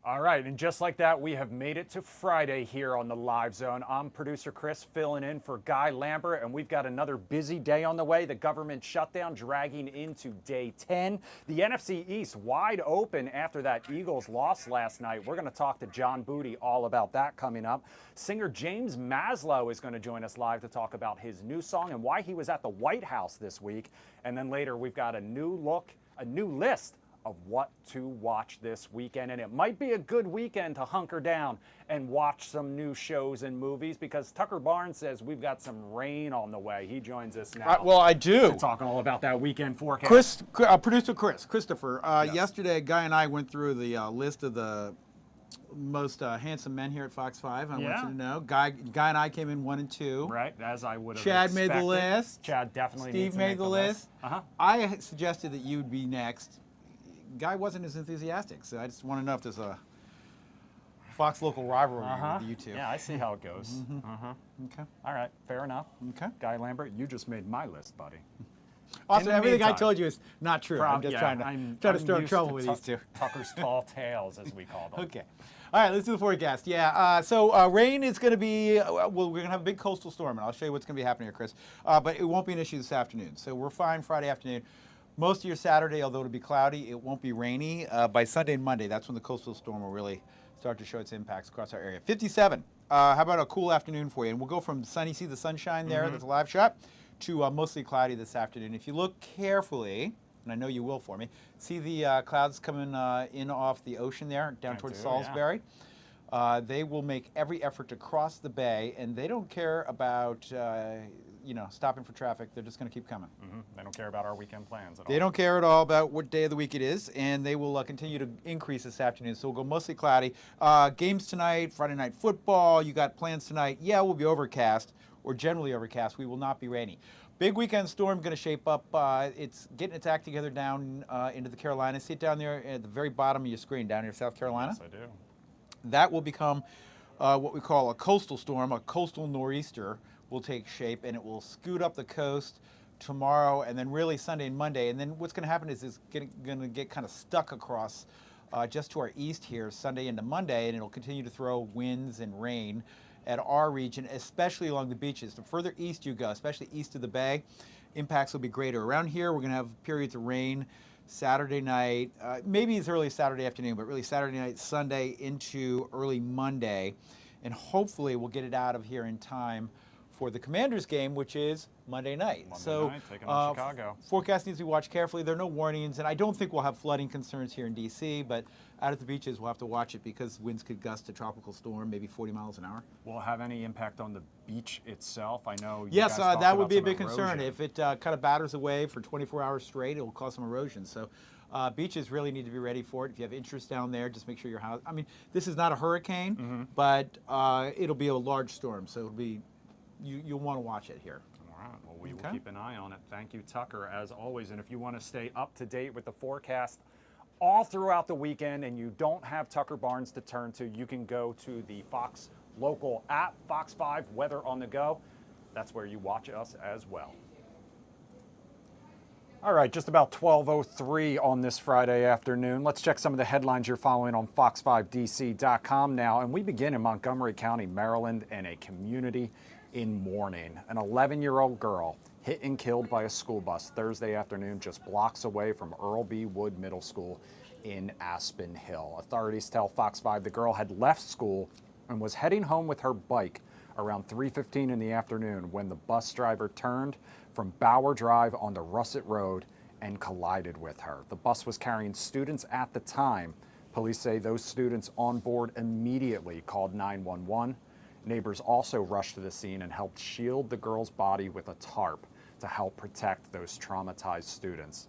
All right, and just like that, we have made it to Friday here on the Live Zone. I'm producer Chris filling in for Guy Lambert, and we've got another busy day on the way. The government shutdown dragging into day 10. The NFC East wide open after that Eagles loss last night. We're going to talk to John Booty all about that coming up. Singer James Maslow is going to join us live to talk about his new song and why he was at the White House this week. And then later, we've got a new list of what to watch this weekend, and it might be a good weekend to hunker down and watch some new shows and movies because Tucker Barnes says we've got some rain on the way. He joins us now. Well, I do. To talk all about that weekend forecast. Producer Christopher, Yes. Yesterday, Guy and I went through the list of the most handsome men here at Fox 5. I want you to know. Guy and I came in 1 and 2. Right, as I would have Chad expected. made the list. Chad definitely Steve needs to made make the list. Uh-huh. I suggested that you'd be next. Guy wasn't as enthusiastic, so I just want to know if there's a Fox local rivalry with you two. Yeah, I see how it goes. Okay. All right, fair enough. Okay. Guy Lambert, you just made my list, buddy. Also, In the everything I meantime, told you is not true. I'm just trying to stir used trouble to with these two. Tucker's tall tales, as we call them. Okay. All right, let's do the forecast. Yeah, so rain is going to be, well, we're going to have a big coastal storm, and I'll show you what's going to be happening here, Chris. But it won't be an issue this afternoon. So we're fine Friday afternoon. Most of your Saturday, although it'll be cloudy, it won't be rainy. By Sunday and Monday, that's when the coastal storm will really start to show its impacts across our area. 57. How about a cool afternoon for you? And we'll go from sunny, see the sunshine there, that's a live shot, to mostly cloudy this afternoon. If you look carefully, and I know you will for me, see the clouds coming in off the ocean there, down towards Salisbury. Yeah. They will make every effort to cross the bay, and they don't care about stopping for traffic. They're just going to keep coming. They don't care about our weekend plans at all. They don't care at all about what day of the week it is, and they will continue to increase this afternoon. So we'll go mostly cloudy. Games tonight, Friday night football. You got plans tonight? Yeah, we'll be overcast, or generally overcast. We will not be rainy. Big weekend storm going to shape up. It's getting its act together down into the Carolinas. See it down there at the very bottom of your screen, down here, South Carolina? Yes, I do. That will become what we call a coastal storm. A coastal nor'easter will take shape, and it will scoot up the coast tomorrow, and then really Sunday and Monday. And then what's going to happen is it's going to get kind of stuck across just to our east here Sunday into Monday, and it'll continue to throw winds and rain at our region, especially along the beaches. The further east you go, especially east of the bay, impacts will be greater. Around here, we're going to have periods of rain Saturday night, maybe as early as Saturday afternoon, but really Saturday night, Sunday into early Monday. And hopefully we'll get it out of here in time for the Commanders game, which is Monday night. Monday night, taking on Chicago. Forecast needs to be watched carefully. There are no warnings, and I don't think we'll have flooding concerns here in D.C., but out at the beaches, we'll have to watch it because winds could gust to tropical storm, maybe 40 miles an hour. Will it have any impact on the beach itself? I know you yes, guys talked that about would be a some big erosion. concern. If it kind of batters away for 24 hours straight, it will cause some erosion. So beaches really need to be ready for it. If you have interest down there, just make sure your house, I mean, this is not a hurricane, but it'll be a large storm, so it'll be, you'll want to watch it here. All right, well, we will keep an eye on it. Thank you, Tucker, as always. And if you want to stay up to date with the forecast all throughout the weekend and you don't have Tucker Barnes to turn to, you can go to the Fox local app, Fox 5 Weather on the Go. That's where you watch us as well. All right, just about 12:03 on this Friday afternoon. Let's check some of the headlines you're following on fox5dc.com now. And we begin in Montgomery County, Maryland, in a community in mourning. An 11-year-old girl hit and killed by a school bus Thursday afternoon just blocks away from Earl B. Wood Middle School in Aspen Hill. Authorities tell Fox 5 the girl had left school and was heading home with her bike around 3:15 in the afternoon when the bus driver turned from Bower Drive onto Russet Road and collided with her. The bus was carrying students at the time. Police say those students on board immediately called 911. Neighbors also rushed to the scene and helped shield the girl's body with a tarp to help protect those traumatized students.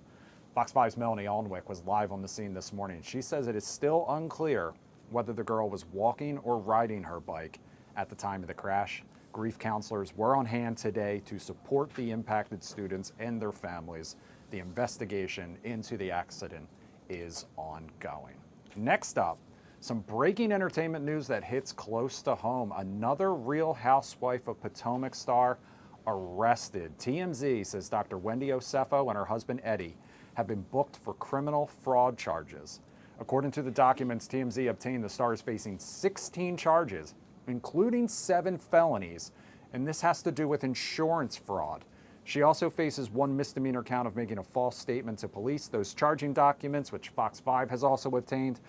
Fox 5's Melanie Alnwick was live on the scene this morning. She says it is still unclear whether the girl was walking or riding her bike at the time of the crash. Grief counselors were on hand today to support the impacted students and their families. The investigation into the accident is ongoing. Next up, some breaking entertainment news that hits close to home. Another Real Housewife of Potomac star arrested. TMZ says Dr. Wendy Osefo and her husband Eddie have been booked for criminal fraud charges. According to the documents TMZ obtained, the star is facing 16 charges, including 7 felonies, and this has to do with insurance fraud. She also faces 1 misdemeanor count of making a false statement to police. Those charging documents, which Fox 5 has also obtained,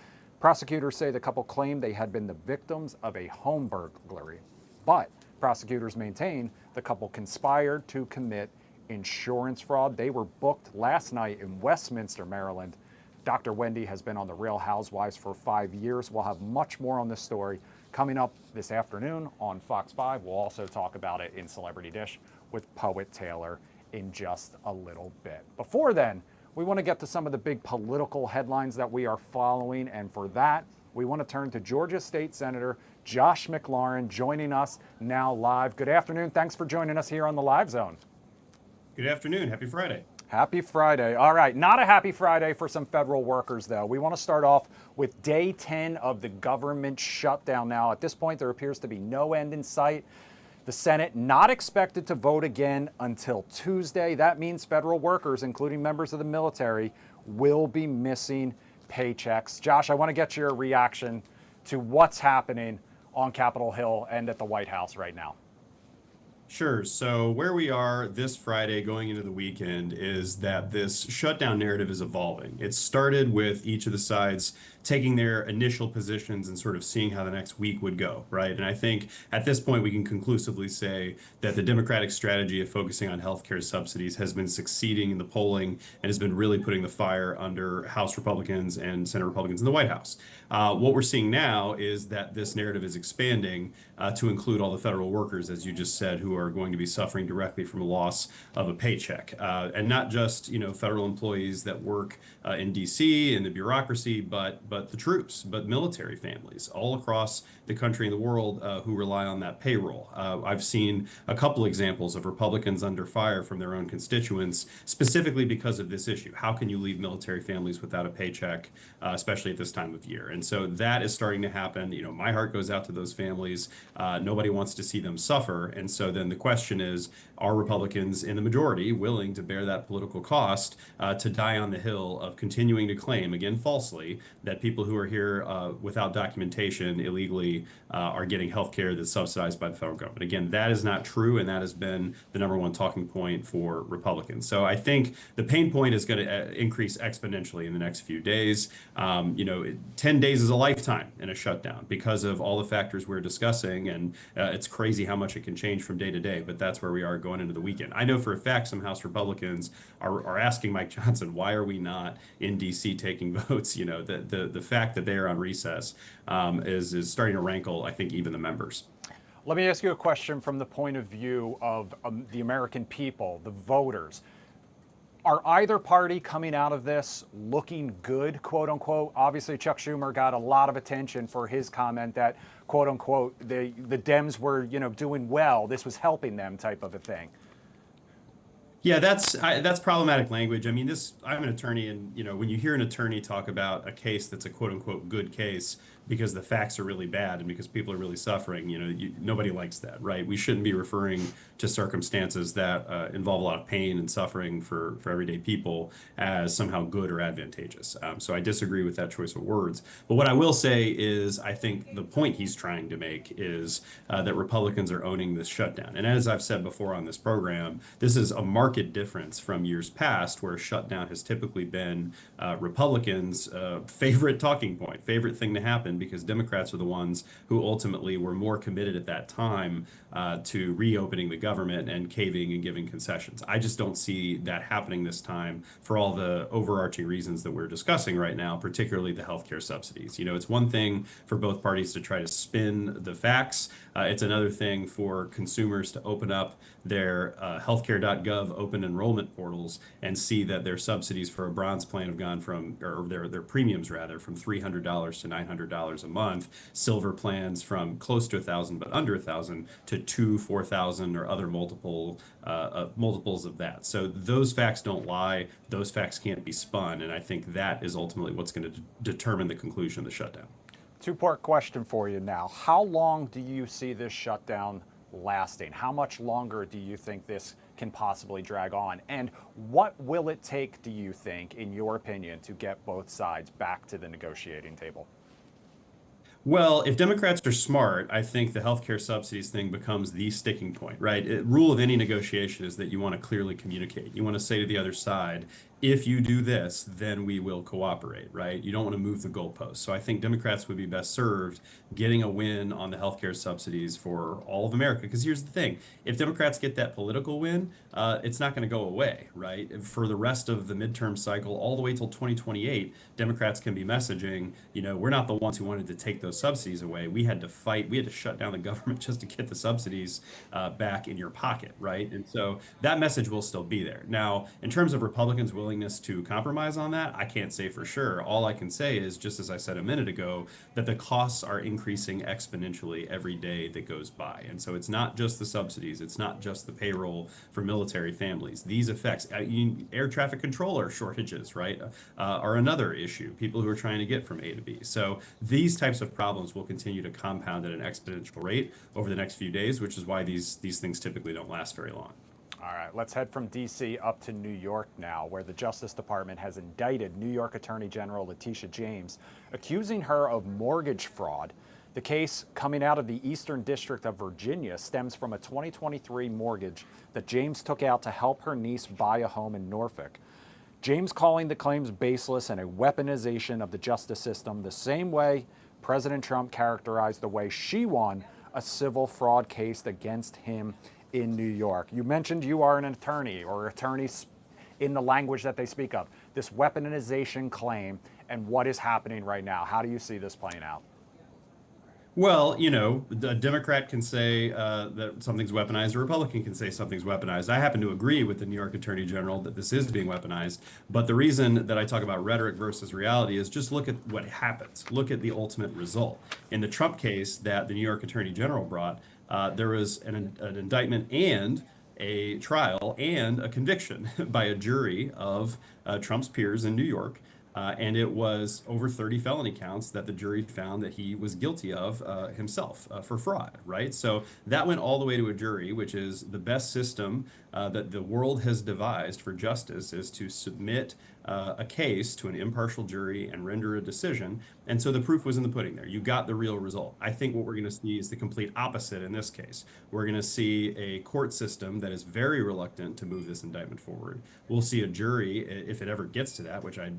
prosecutors say the couple claimed they had been the victims of a home burglary. But prosecutors maintain the couple conspired to commit insurance fraud. They were booked last night in Westminster, Maryland. Dr. Wendy has been on The Real Housewives for 5 years. We'll have much more on this story coming up this afternoon on Fox 5. We'll also talk about it in Celebrity Dish with Poet Taylor in just a little bit. Before then, we want to get to some of the big political headlines that we are following, and for that, we want to turn to Georgia State Senator Josh McLaurin joining us now live. Good afternoon. Thanks for joining us here on the Live Zone. Good afternoon. Happy Friday. Happy Friday. All right, not a happy Friday for some federal workers, though. We want to start off with day 10 of the government shutdown now. At this point, there appears to be no end in sight. The Senate not expected to vote again until Tuesday. That means federal workers, including members of the military, will be missing paychecks. Josh, I want to get your reaction to what's happening on Capitol Hill and at the White House right now. Sure. So where we are this Friday going into the weekend is that this shutdown narrative is evolving. It started with each of the sides taking their initial positions and sort of seeing how the next week would go, right? And I think at this point we can conclusively say that the Democratic strategy of focusing on healthcare subsidies has been succeeding in the polling and has been really putting the fire under House Republicans and Senate Republicans in the White House. What we're seeing now is that this narrative is expanding to include all the federal workers, as you just said, who are going to be suffering directly from a loss of a paycheck. And not just, federal employees that work in DC in the bureaucracy, but the troops, but military families all across the country and the world who rely on that payroll. I've seen a couple examples of Republicans under fire from their own constituents, specifically because of this issue. How can you leave military families without a paycheck, especially at this time of year? And so that is starting to happen. My heart goes out to those families. Nobody wants to see them suffer. And so then the question is, are Republicans in the majority willing to bear that political cost to die on the hill of continuing to claim, again falsely, that people who are here without documentation illegally are getting health care that's subsidized by the federal government? Again, that is not true, and that has been the number one talking point for Republicans. So I think the pain point is going to increase exponentially in the next few days. 10 days is a lifetime in a shutdown because of all the factors we're discussing, and it's crazy how much it can change from day to day, but that's where we are going into the weekend. I know for a fact some House Republicans are asking Mike Johnson, why are we not in D.C. taking votes? The fact that they are on recess is starting to rankle, I think, even the members. Let me ask you a question from the point of view of the American people, the voters. Are either party coming out of this looking good, quote unquote? Obviously, Chuck Schumer got a lot of attention for his comment that, quote unquote, the Dems were, doing well. This was helping them, type of a thing. Yeah, that's problematic language. I mean, I'm an attorney, and when you hear an attorney talk about a case that's a quote unquote good case because the facts are really bad and because people are really suffering, nobody likes that, right? We shouldn't be referring to circumstances that involve a lot of pain and suffering for everyday people as somehow good or advantageous. So I disagree with that choice of words. But what I will say is I think the point he's trying to make is that Republicans are owning this shutdown. And as I've said before on this program, this is a marked difference from years past where shutdown has typically been Republicans' favorite talking point, favorite thing to happen, because Democrats are the ones who ultimately were more committed at that time to reopening the government and caving and giving concessions. I just don't see that happening this time for all the overarching reasons that we're discussing right now, particularly the healthcare subsidies. It's one thing for both parties to try to spin the facts. It's another thing for consumers to open up their healthcare.gov open enrollment portals and see that their subsidies for a bronze plan have gone from, or their premiums rather, from $300 to $900 a month. Silver plans from close to $1,000 but under $1,000 to $2,000, $4,000 or other multiples of that. So those facts don't lie. Those facts can't be spun, and I think that is ultimately what's going to determine the conclusion of the shutdown. Two-part question for you now. How long do you see this shutdown lasting? How much longer do you think this can possibly drag on? And what will it take, do you think, in your opinion, to get both sides back to the negotiating table? Well, if Democrats are smart, I think the healthcare subsidies thing becomes the sticking point, right? Rule of any negotiation is that you want to clearly communicate. You want to say to the other side, if you do this, then we will cooperate, right? You don't want to move the goalposts. So I think Democrats would be best served getting a win on the healthcare subsidies for all of America. Because here's the thing, if Democrats get that political win, it's not going to go away, right? For the rest of the midterm cycle, all the way till 2028, Democrats can be messaging, we're not the ones who wanted to take those subsidies away. We had to fight, we had to shut down the government just to get the subsidies back in your pocket, right? And so that message will still be there. Now, in terms of Republicans' willingness to compromise on that, I can't say for sure. All I can say is, just as I said a minute ago, that the costs are increasing exponentially every day that goes by. And so it's not just the subsidies, it's not just the payroll for military families. These effects, air traffic controller shortages, right, are another issue. People who are trying to get from A to B. So these types of problems will continue to compound at an exponential rate over the next few days, which is why these things typically don't last very long. All right, let's head from D.C. up to New York now, where the Justice Department has indicted New York Attorney General Letitia James, accusing her of mortgage fraud. The case, coming out of the Eastern District of Virginia, stems from a 2023 mortgage that James took out to help her niece buy a home in Norfolk. James calling the claims baseless and a weaponization of the justice system, the same way President Trump characterized the way she won a civil fraud case against him in New York. You mentioned you are an attorney, or attorneys in the language that they speak of. This weaponization claim and what is happening right now. How do you see this playing out? Well, the Democrat can say that something's weaponized, a Republican can say something's weaponized. I happen to agree with the New York Attorney General that this is being weaponized. But the reason that I talk about rhetoric versus reality is just look at what happens. Look at the ultimate result. In the Trump case that the New York Attorney General brought, there was an indictment and a trial and a conviction by a jury of Trump's peers in New York. And it was over 30 felony counts that the jury found that he was guilty of himself for fraud, right? So that went all the way to a jury, which is the best system that the world has devised for justice, is to submit a case to an impartial jury and render a decision. And so the proof was in the pudding there. You got the real result. I think what we're going to see is the complete opposite in this case. We're going to see a court system that is very reluctant to move this indictment forward. We'll see a jury, if it ever gets to that, which I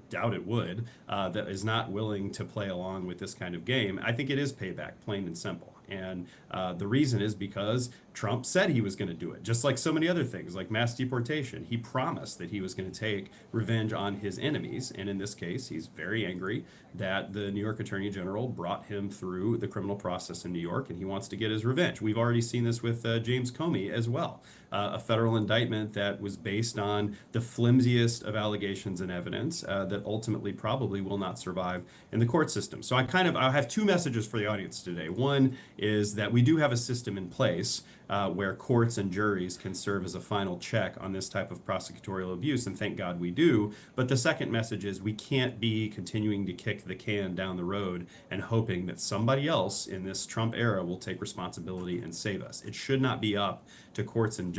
doubt it would, that is not willing to play along with this kind of game. I think it is payback, plain and simple. And the reason is because Trump said he was going to do it, just like so many other things, like mass deportation. He promised that he was going to take revenge on his enemies. And in this case, he's very angry that the New York Attorney General brought him through the criminal process in New York, and he wants to get his revenge. We've already seen this with James Comey as well. A federal indictment that was based on the flimsiest of allegations and evidence that ultimately probably will not survive in the court system. So I have two messages for the audience today. One is that we do have a system in place where courts and juries can serve as a final check on this type of prosecutorial abuse, and thank God we do. But the second message is we can't be continuing to kick the can down the road and hoping that somebody else in this Trump era will take responsibility and save us. It should not be up to courts and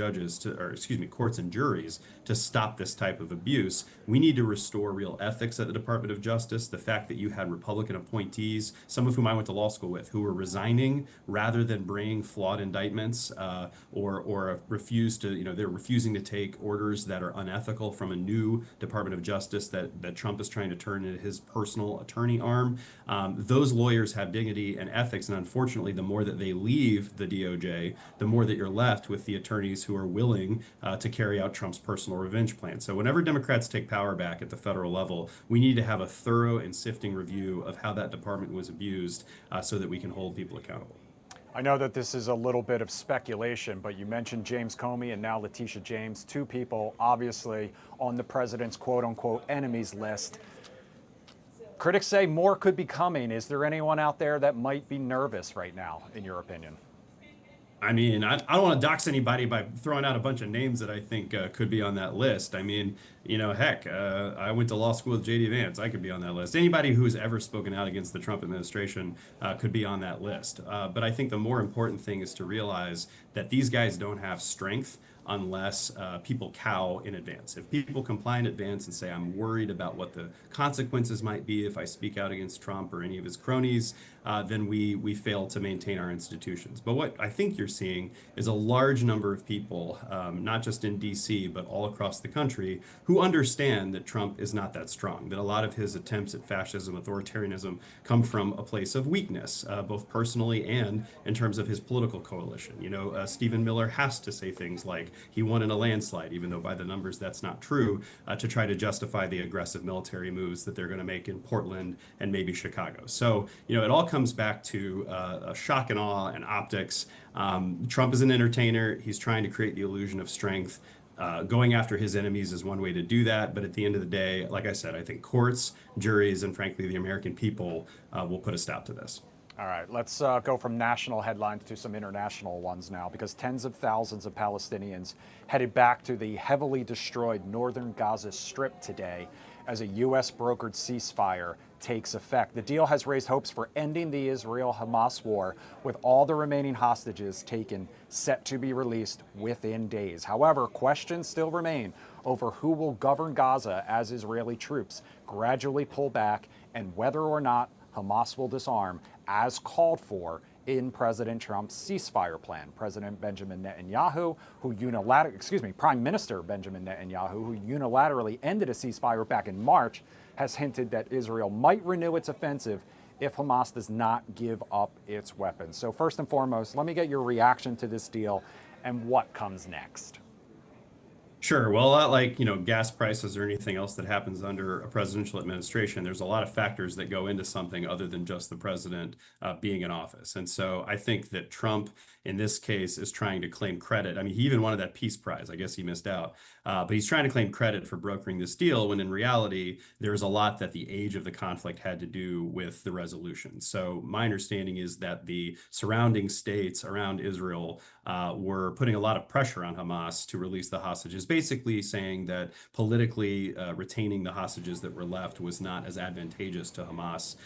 courts and juries to stop this type of abuse. We need to restore real ethics at the Department of Justice. The fact that you had Republican appointees, some of whom I went to law school with, who were resigning rather than bring flawed indictments or they're refusing to take orders that are unethical from a new Department of Justice that Trump is trying to turn into his personal attorney arm. Those lawyers have dignity and ethics, and unfortunately, the more that they leave the DOJ, the more that you're left with the attorneys who are willing to carry out Trump's personal revenge plan. So whenever Democrats take power back at the federal level, we need to have a thorough and sifting review of how that department was abused so that we can hold people accountable. I know that this is a little bit of speculation, but you mentioned James Comey and now Letitia James, two people obviously on the president's quote-unquote enemies list. Critics say more could be coming. Is there anyone out there that might be nervous right now, in your opinion? I mean, I don't want to dox anybody by throwing out a bunch of names that I think could be on that list. I mean, heck, I went to law school with J.D. Vance. I could be on that list. Anybody who has ever spoken out against the Trump administration could be on that list. But I think the more important thing is to realize that these guys don't have strength unless people cow in advance. If people comply in advance and say, I'm worried about what the consequences might be if I speak out against Trump or any of his cronies, then we fail to maintain our institutions. But what I think you're seeing is a large number of people, not just in DC, but all across the country, who understand that Trump is not that strong, that a lot of his attempts at fascism, authoritarianism come from a place of weakness, both personally and in terms of his political coalition. You know, Stephen Miller has to say things like he won in a landslide, even though by the numbers that's not true, to try to justify the aggressive military moves that they're going to make in Portland and maybe Chicago. So, you know, it all comes back to shock and awe and optics. Trump is an entertainer. He's trying to create the illusion of strength. Going after his enemies is one way to do that. But at the end of the day, like I said, I think courts, juries, and frankly, the American people will put a stop to this. All right, let's go from national headlines to some international ones now, because tens of thousands of Palestinians headed back to the heavily destroyed northern Gaza Strip today as a U.S. brokered ceasefire takes effect. The deal has raised hopes for ending the Israel-Hamas war, with all the remaining hostages taken set to be released within days. However, questions still remain over who will govern Gaza as Israeli troops gradually pull back, and whether or not Hamas will disarm as called for in President Trump's ceasefire plan. President Benjamin Netanyahu, Prime Minister Benjamin Netanyahu, who unilaterally ended a ceasefire back in March, has hinted that Israel might renew its offensive if Hamas does not give up its weapons. So first and foremost, let me get your reaction to this deal and what comes next. Sure. Well, a lot like, you know, gas prices or anything else that happens under a presidential administration, there's a lot of factors that go into something other than just the president being in office. And so I think that Trump, in this case, is trying to claim credit. I mean, he even wanted that peace prize. I guess he missed out. But he's trying to claim credit for brokering this deal, when in reality, there's a lot that the age of the conflict had to do with the resolution. So my understanding is that the surrounding states around Israel were putting a lot of pressure on Hamas to release the hostages, basically saying that politically retaining the hostages that were left was not as advantageous to Hamas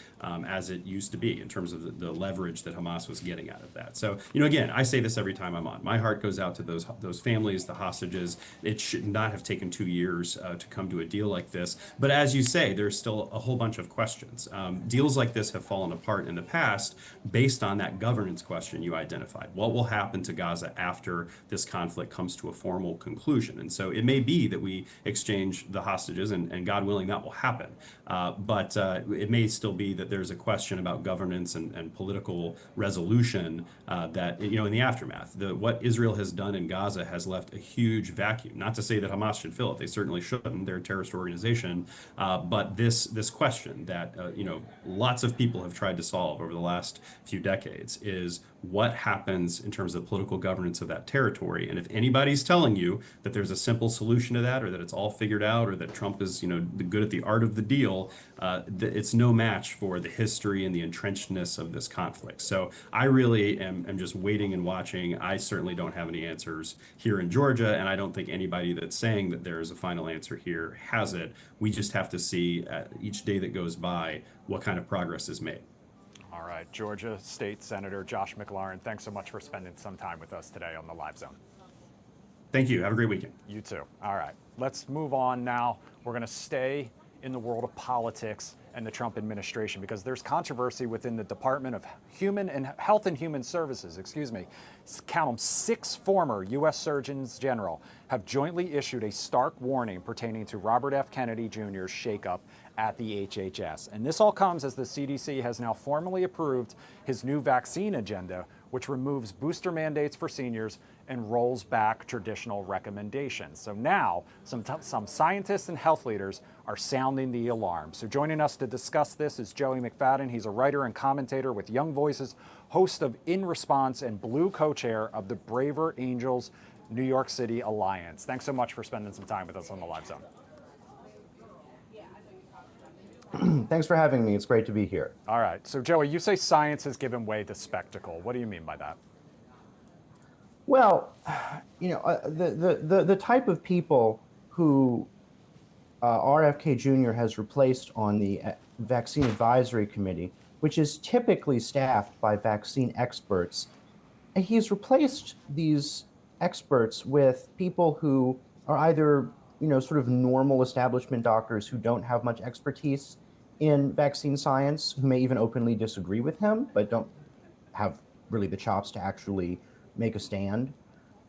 as it used to be in terms of the leverage that Hamas was getting out of that. So, you know, again, I say this every time I'm on. My heart goes out to those families, the hostages. It should not have taken 2 years to come to a deal like this. But as you say, there's still a whole bunch of questions. Deals like this have fallen apart in the past based on that governance question you identified. What will happen to Gaza after this conflict comes to a formal conclusion? And so it may be that we exchange the hostages, and God willing, that will happen. But it may still be that there's a question about governance and political resolution that, you know, in the aftermath. What Israel has done in Gaza has left a huge vacuum. Not to say that Hamas should fill it. They certainly shouldn't. They're a terrorist organization. But this question that, you know, lots of people have tried to solve over the last few decades is what happens in terms of political governance of that territory. And if anybody's telling you that there's a simple solution to that, or that it's all figured out, or that Trump is, you know, good at the art of the deal, it's no match for the history and the entrenchedness of this conflict. So I really am just waiting and watching. I certainly don't have any answers here in Georgia, and I don't think anybody that's saying that there is a final answer here has it. We just have to see each day that goes by what kind of progress is made. All right, Georgia State Senator Josh McLaurin, thanks so much for spending some time with us today on the Live Zone. Thank you. Have a great weekend. You too. All right, let's move on now. We're going to stay in the world of politics and the Trump administration, because there's controversy within the Department of Health and Human Services, Count them, 6 former U.S. Surgeons General have jointly issued a stark warning pertaining to Robert F. Kennedy Jr.'s shakeup at the HHS. And this all comes as the CDC has now formally approved his new vaccine agenda, which removes booster mandates for seniors and rolls back traditional recommendations. So now some scientists and health leaders are sounding the alarm. So joining us to discuss this is Joey McFadden. He's a writer and commentator with Young Voices, host of In Response, and Blue co-chair of the Braver Angels New York City Alliance. Thanks so much for spending some time with us on the Live Zone. Thanks for having me. It's great to be here. All right. So, Joey, you say science has given way to spectacle. What do you mean by that? Well, you know, the type of people who RFK Jr. has replaced on the Vaccine Advisory Committee, which is typically staffed by vaccine experts, and he's replaced these experts with people who are either, sort of normal establishment doctors who don't have much expertise in vaccine science, who may even openly disagree with him, but don't have really the chops to actually make a stand.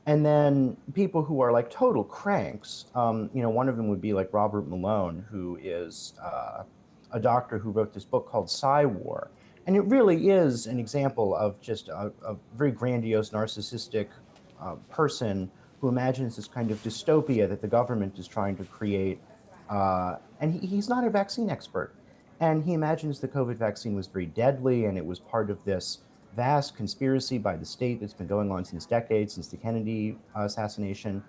And then people who are like total cranks. One of them would be like Robert Malone, who is a doctor who wrote this book called War. And it really is an example of just a very grandiose, narcissistic person who imagines this kind of dystopia that the government is trying to create. And he's not a vaccine expert. And he imagines the COVID vaccine was very deadly and it was part of this vast conspiracy by the state that's been going on since decades, since the Kennedy assassination.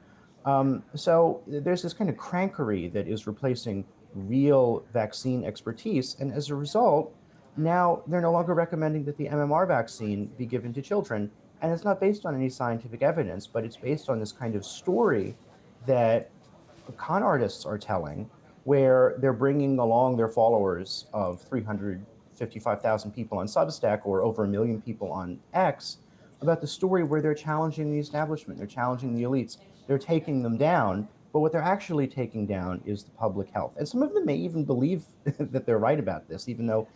So there's this kind of crankery that is replacing real vaccine expertise. And as a result, now they're no longer recommending that the MMR vaccine be given to children. And it's not based on any scientific evidence, but it's based on this kind of story that con artists are telling, where they're bringing along their followers of 355,000 people on Substack or over 1 million people on X about the story where they're challenging the establishment, they're challenging the elites, they're taking them down. But what they're actually taking down is the public health. And some of them may even believe that they're right about this, even though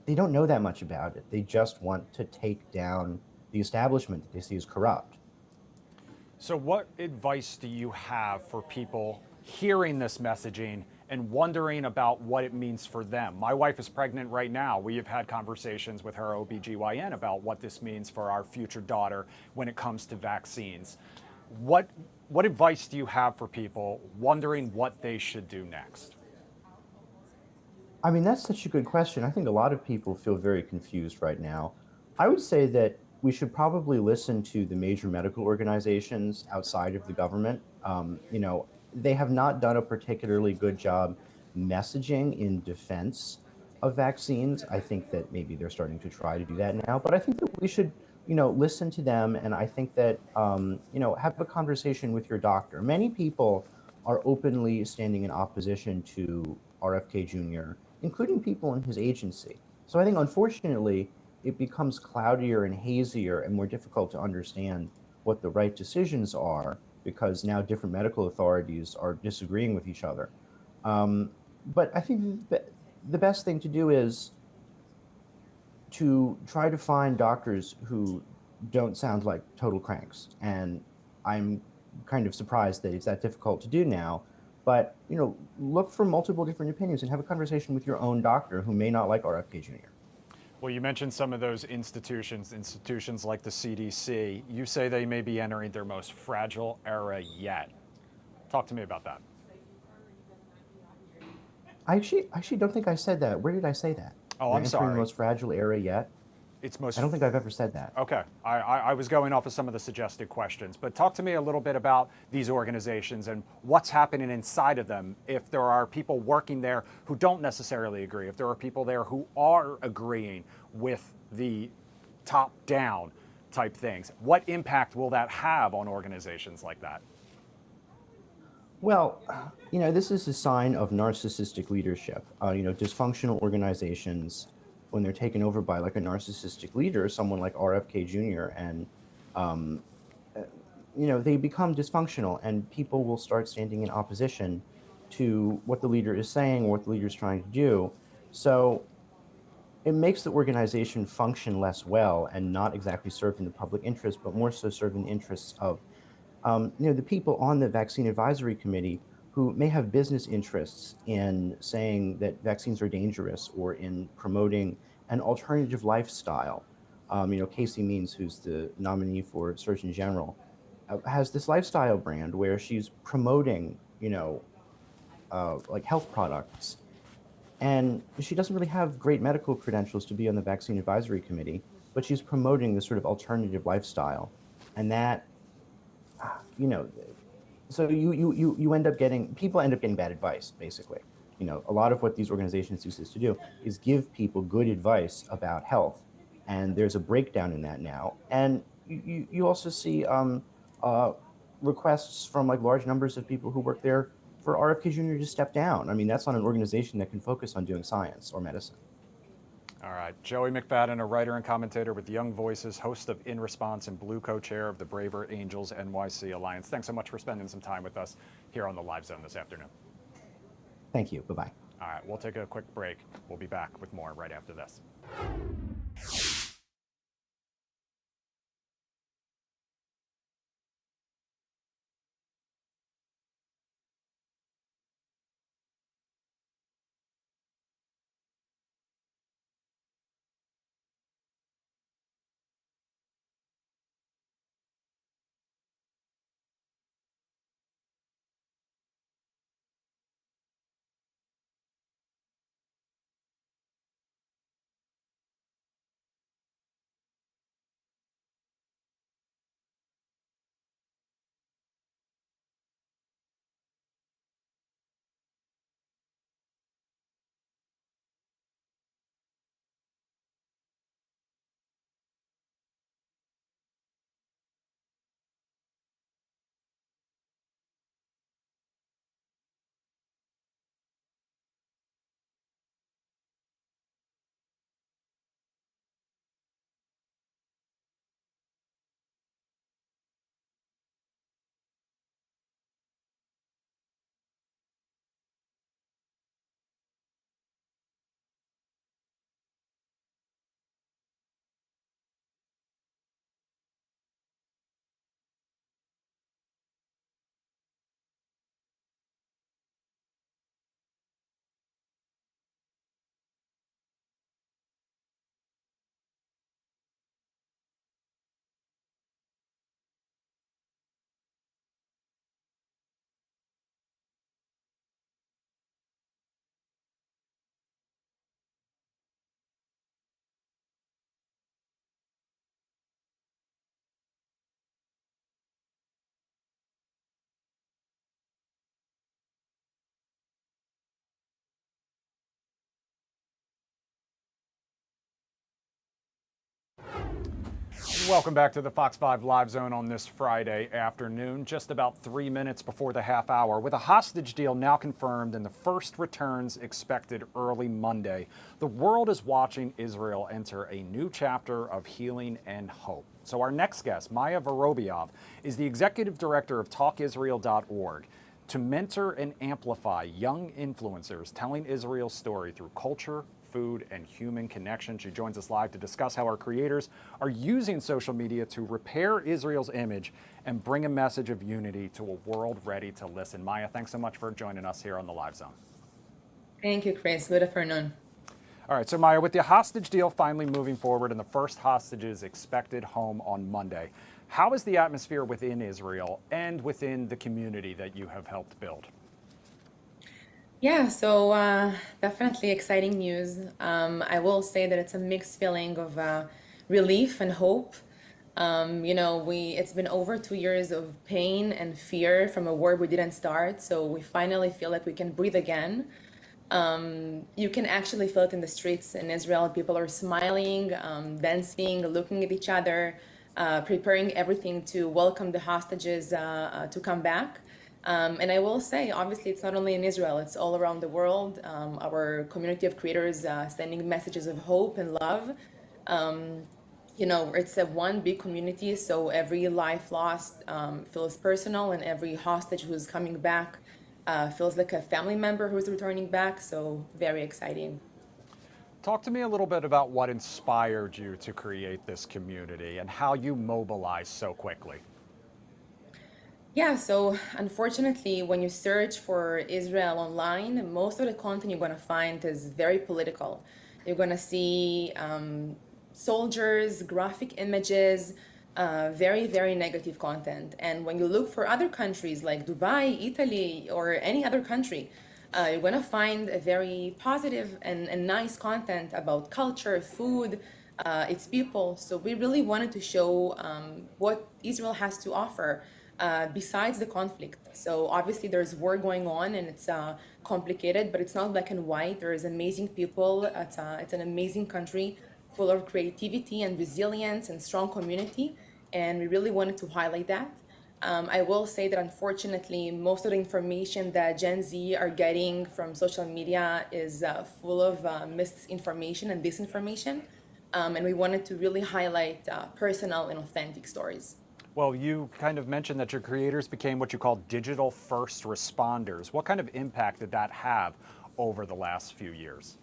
they don't know that much about it. They just want to take down the establishment that they see as corrupt. So what advice do you have for people hearing this messaging and wondering about what it means for them? My wife is pregnant right now. We have had conversations with her OBGYN about what this means for our future daughter when it comes to vaccines. What advice do you have for people wondering what they should do next? I mean, that's such a good question. I think a lot of people feel very confused right now. I would say that we should probably listen to the major medical organizations outside of the government. They have not done a particularly good job messaging in defense of vaccines. I think that maybe they're starting to try to do that now, but I think that we should, listen to them. And I think that, have a conversation with your doctor. Many people are openly standing in opposition to RFK Jr., including people in his agency. So I think, unfortunately, it becomes cloudier and hazier and more difficult to understand what the right decisions are, because now different medical authorities are disagreeing with each other. But I think the best thing to do is to try to find doctors who don't sound like total cranks. And I'm kind of surprised that it's that difficult to do now. But, look for multiple different opinions and have a conversation with your own doctor who may not like RFK Jr. Well, you mentioned some of those institutions like the CDC. You say they may be entering their most fragile era yet. Talk to me about that. I actually don't think I said that. Where did I say that? Oh, I'm sorry. Entering the most fragile era yet? I don't think I've ever said that. Okay. I was going off of some of the suggested questions, but talk to me a little bit about these organizations and what's happening inside of them. If there are people working there who don't necessarily agree, if there are people there who are agreeing with the top-down type things, what impact will that have on organizations like that? Well, this is a sign of narcissistic leadership. Dysfunctional organizations, when they're taken over by like a narcissistic leader, someone like RFK Jr., and they become dysfunctional, and people will start standing in opposition to what the leader is saying or what the leader is trying to do. So it makes the organization function less well and not exactly serve in the public interest, but more so serve in the interests of the people on the Vaccine Advisory Committee who may have business interests in saying that vaccines are dangerous or in promoting an alternative lifestyle. Casey Means, who's the nominee for Surgeon General, has this lifestyle brand where she's promoting, like health products. And she doesn't really have great medical credentials to be on the Vaccine Advisory Committee, but she's promoting this sort of alternative lifestyle. And that, so you end up getting, people end up getting bad advice, basically. A lot of what these organizations use to do is give people good advice about health. And there's a breakdown in that now. And you also see requests from like large numbers of people who work there for RFK Jr. to step down. I mean, that's not an organization that can focus on doing science or medicine. All right. Joey McFadden, a writer and commentator with Young Voices, host of In Response and Blue co-chair of the Braver Angels NYC Alliance. Thanks so much for spending some time with us here on the Live Zone this afternoon. Thank you. Bye-bye. All right. We'll take a quick break. We'll be back with more right after this. Welcome back to the Fox 5 Live Zone on this Friday afternoon, just about 3 minutes before the half hour, with a hostage deal now confirmed and the first returns expected early Monday. The world is watching Israel enter a new chapter of healing and hope. So our next guest, Maya Vorobyov, is the executive director of talkisrael.org to mentor and amplify young influencers telling Israel's story through culture, food, and human connection. She joins us live to discuss how our creators are using social media to repair Israel's image and bring a message of unity to a world ready to listen. Maya, thanks so much for joining us here on the Live Zone. Thank you, Chris. Good afternoon. All right, so Maya, with the hostage deal finally moving forward and the first hostages expected home on Monday, how is the atmosphere within Israel and within the community that you have helped build? Yeah, so definitely exciting news. I will say that it's a mixed feeling of relief and hope. It's been over 2 years of pain and fear from a war we didn't start, so we finally feel like we can breathe again. You can actually feel it in the streets in Israel. People are smiling, dancing, looking at each other, preparing everything to welcome the hostages to come back. And I will say, obviously, it's not only in Israel, it's all around the world. Our community of creators sending messages of hope and love. It's a one big community, so every life lost feels personal, and every hostage who's coming back feels like a family member who's returning back, so very exciting. Talk to me a little bit about what inspired you to create this community and how you mobilized so quickly. Yeah, so unfortunately, when you search for Israel online, most of the content you're going to find is very political. You're going to see soldiers, graphic images, very, very negative content. And when you look for other countries like Dubai, Italy, or any other country, you're going to find a very positive and nice content about culture, food, its people. So we really wanted to show what Israel has to offer. Besides the conflict. So obviously there's war going on and it's complicated, but it's not black and white. There's amazing people. It's an amazing country full of creativity and resilience and strong community. And we really wanted to highlight that. I will say that unfortunately, most of the information that Gen Z are getting from social media is full of misinformation and disinformation. And we wanted to really highlight personal and authentic stories. Well, you kind of mentioned that your creators became what you call digital first responders. What kind of impact did that have over the last few years?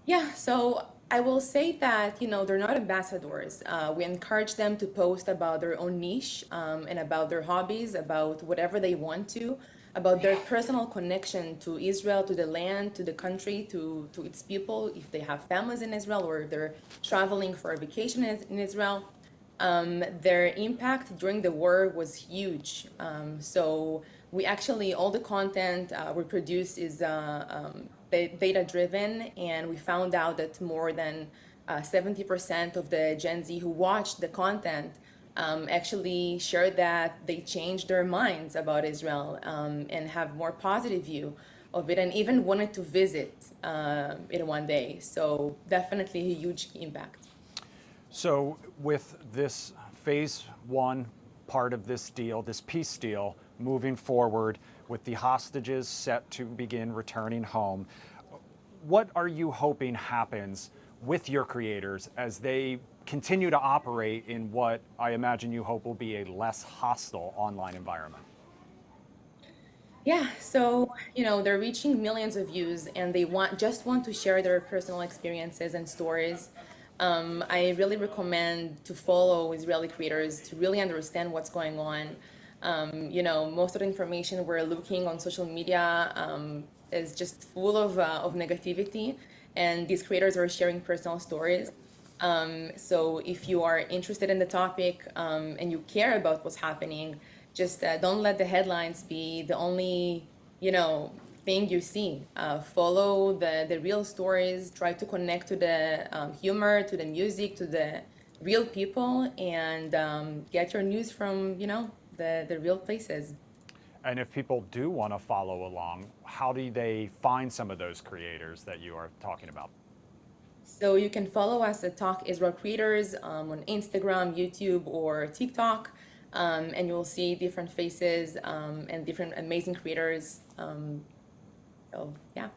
Yeah, so I will say that, they're not ambassadors. We encourage them to post about their own niche and about their hobbies, about whatever they want to, about their personal connection to Israel, to the land, to the country, to its people, if they have families in Israel or if they're traveling for a vacation in Israel. Their impact during the war was huge. So we actually, all the content we produce is data driven, and we found out that more than 70% of the Gen Z who watched the content actually shared that they changed their minds about Israel and have more positive view of it and even wanted to visit it one day. So definitely a huge impact. So with this phase one part of this deal, this peace deal, moving forward with the hostages set to begin returning home, what are you hoping happens with your creators as they continue to operate in what I imagine you hope will be a less hostile online environment? Yeah, so they're reaching millions of views, and they just want to share their personal experiences and stories. I really recommend to follow Israeli creators to really understand what's going on. Most of the information we're looking on social media is just full of negativity, and these creators are sharing personal stories. So if you are interested in the topic and you care about what's happening, just don't let the headlines be the only, thing you see. Follow the real stories. Try to connect to the humor, to the music, to the real people, and get your news from, the real places. And if people do want to follow along, how do they find some of those creators that you are talking about? So you can follow us at Talk Israel Creators on Instagram, YouTube, or TikTok, and you'll see different faces and different amazing creators. So yeah.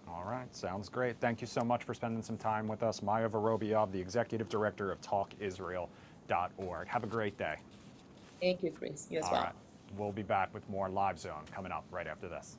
All right, sounds great. Thank you so much for spending some time with us. Maya Vorobyov, the Executive Director of TalkIsrael.org. Have a great day. Thank you, Chris. You as All well. right, we'll be back with more Live Zone coming up right after this.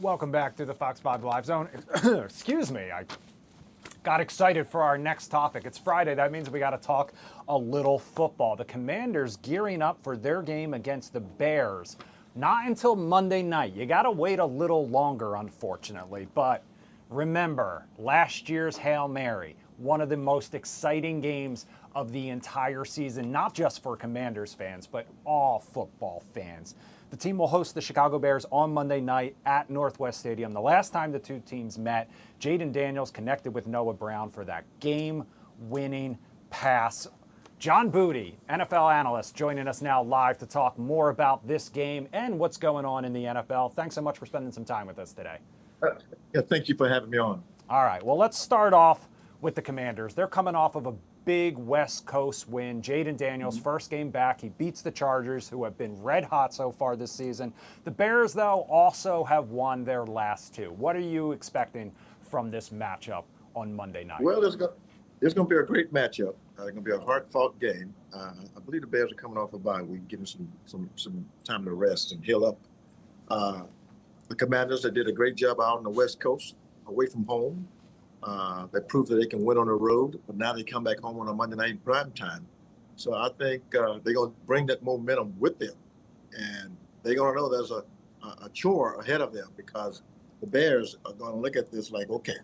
Welcome back to the Fox 5 Live Zone. Excuse me, I Got excited for our next topic. It's Friday. That means we got to talk a little football. The Commanders gearing up for their game against the Bears. Not until Monday night. You got to wait a little longer, unfortunately. But remember, last year's Hail Mary, one of the most exciting games of the entire season, not just for Commanders fans, but all football fans. The team will host the Chicago Bears on Monday night at Northwest Stadium. The last time the two teams met, Jaden Daniels connected with Noah Brown for that game-winning pass. John Booty, NFL analyst, joining us now live to talk more about this game and what's going on in the NFL. Thanks so much for spending some time with us today. Yeah, thank you for having me on. All right, well, let's start off with the Commanders. They're coming off of a big West Coast win. Jaden Daniels, first game back. He beats the Chargers, who have been red hot so far this season. The Bears, though, also have won their last two. What are you expecting from this matchup on Monday night? Well, it's going to be a great matchup. It's going to be a hard-fought game. I believe the Bears are coming off a bye week, getting some time to rest and heal up. The Commanders, they did a great job out on the West Coast, away from home. They proved that they can win on the road, but now they come back home on a Monday night prime time. So I think they're going to bring that momentum with them, and they're going to know there's a chore ahead of them, because the Bears are going to look at this like, okay,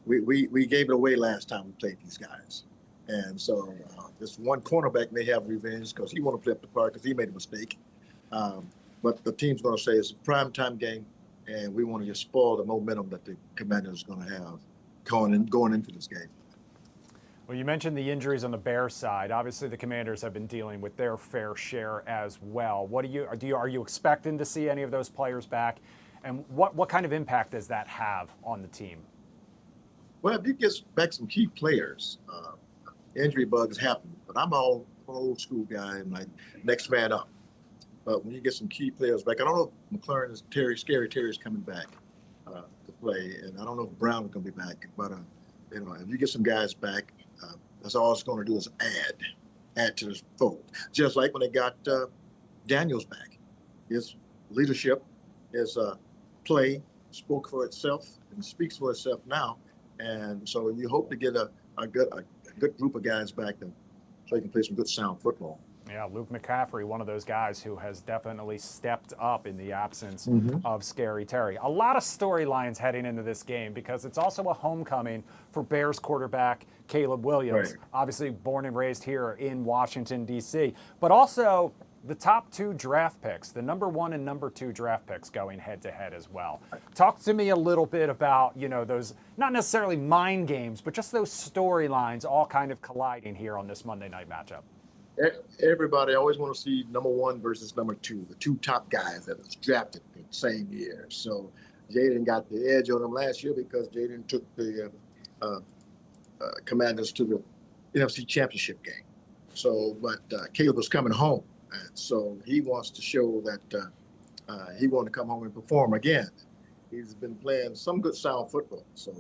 we gave it away last time we played these guys, and so this one cornerback may have revenge because he want to play up the park because he made a mistake. But the team's going to say it's a prime time game, and we want to just spoil the momentum that the Commanders are going to have going into this game. Well, you mentioned the injuries on the Bears side. Obviously, the Commanders have been dealing with their fair share as well. What are you expecting to see any of those players back, and what kind of impact does that have on the team? Well, if you get back some key players, injury bugs happen. But I'm an old school guy, and like next man up. But when you get some key players back, I don't know if McLaurin is Scary Terry's coming back to play, and I don't know if Brown is going to be back. But if you get some guys back, that's all it's going to do is add to this fold. Just like when they got Daniels back, his leadership, his play spoke for itself and speaks for itself now, and so you hope to get a good group of guys back so they can play some good sound football. Yeah, Luke McCaffrey, one of those guys who has definitely stepped up in the absence of Scary Terry. A lot of storylines heading into this game because it's also a homecoming for Bears quarterback Caleb Williams, right. Obviously born and raised here in Washington, D.C., but also the top two draft picks, the number 1 and number 2 draft picks going head-to-head as well. Talk to me a little bit about, those, not necessarily mind games, but just those storylines all kind of colliding here on this Monday night matchup. Everybody always want to see number 1 versus number 2, the two top guys that was drafted in the same year. So Jaden got the edge on them last year because Jaden took the Commanders to the NFC Championship game. So, but Caleb was coming home, and so he wants to show that he wants to come home and perform again. He's been playing some good sound football, so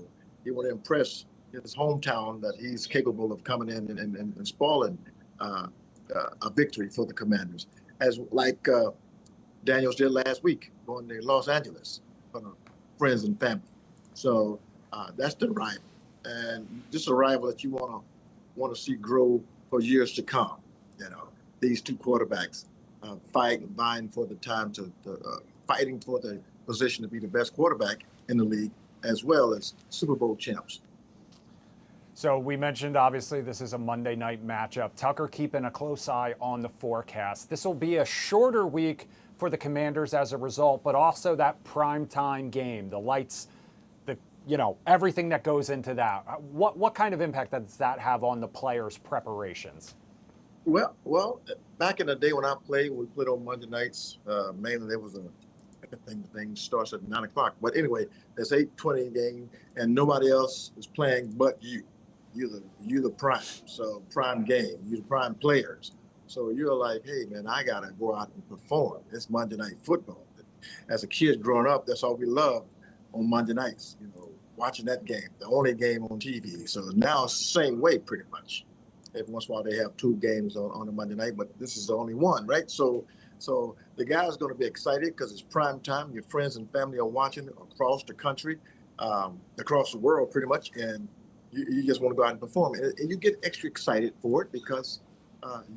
he want to impress his hometown that he's capable of coming in and spoiling a victory for the Commanders, as like Daniels did last week going to Los Angeles for the friends and family. So that's the rival, and this is a rival that you want to see grow for years to come. These two quarterbacks vying for the time to fighting for the position to be the best quarterback in the league, as well as Super Bowl champs. So we mentioned, obviously, this is a Monday night matchup. Tucker keeping a close eye on the forecast. This will be a shorter week for the Commanders as a result, but also that primetime game, the lights, everything that goes into that. What kind of impact does that have on the players' preparations? Well, back in the day when I played on Monday nights, mainly there was the thing starts at 9 o'clock. But anyway, it's 8:20 game, and nobody else is playing but you. You're the prime, so prime game. You're the prime players. So you're like, hey man, I gotta go out and perform. It's Monday night football. As a kid growing up, that's all we loved on Monday nights. Watching that game, the only game on TV. So now it's the same way pretty much. Every once in a while they have 2 games on a Monday night, but this is the only one, right? So the guys going to be excited because it's prime time. Your friends and family are watching across the country, across the world pretty much, and You just want to go out and perform, and you get extra excited for it because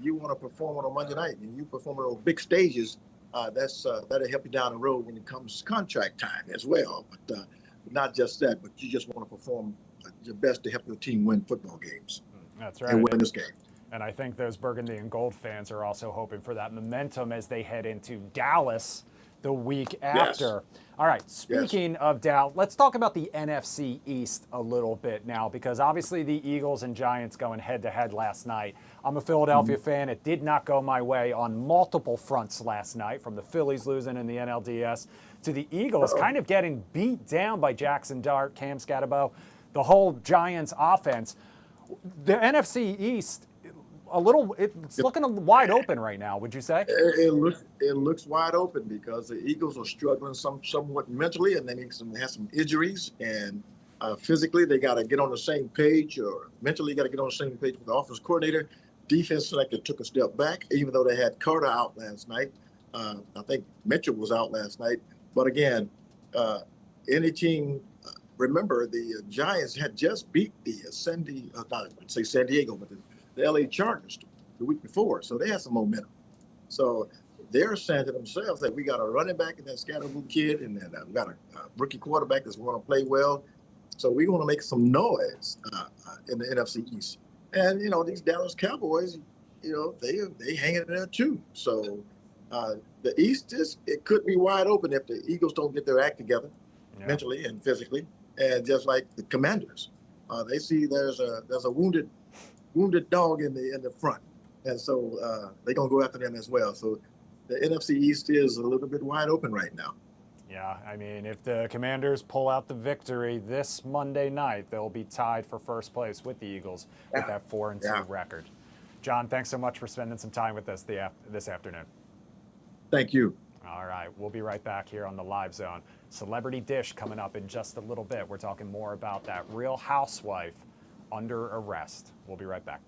you want to perform on a Monday night, and you perform on big stages. That'll help you down the road when it comes to contract time as well. But not just that, but you just want to perform your best to help your team win football games. That's right. And win this game. And I think those burgundy and gold fans are also hoping for that momentum as they head into Dallas the week after. All right, speaking of Dallas, let's talk about the NFC East a little bit now, because obviously the Eagles and Giants going head-to-head last night. I'm a Philadelphia fan. It did not go my way on multiple fronts last night, from the Phillies losing in the NLDS to the Eagles kind of getting beat down by Jackson Dart, Cam Scatterbo, the whole Giants offense. The NFC East, it's looking wide open right now, would you say? It looks wide open because the Eagles are struggling somewhat mentally, and they have some injuries, and physically they got to get on the same page, or mentally got to get on the same page with the offense coordinator. Defense like they took a step back, even though they had Carter out last night. I think Mitchell was out last night, but again, any team. Remember, the Giants had just beat the San Diego, but the LA Chargers the week before, so they had some momentum. So they're saying to themselves that we got a running back in that Scatterbo kid, and then we got a rookie quarterback that's going to play well. So we're going to make some noise in the NFC East. And these Dallas Cowboys, they hang in there too. So the East it could be wide open if the Eagles don't get their act together mentally and physically. And just like the Commanders, they see there's a wounded dog in the front, and so they're gonna go after them as well. So the NFC East is a little bit wide open right now. Yeah, I mean, if the Commanders pull out the victory this Monday night, they'll be tied for first place with the Eagles with that 4-2 record. John, thanks so much for spending some time with us this afternoon. Thank you. All right, we'll be right back here on the Live Zone. Celebrity Dish coming up in just a little bit. We're talking more about that Real Housewife under arrest. We'll be right back.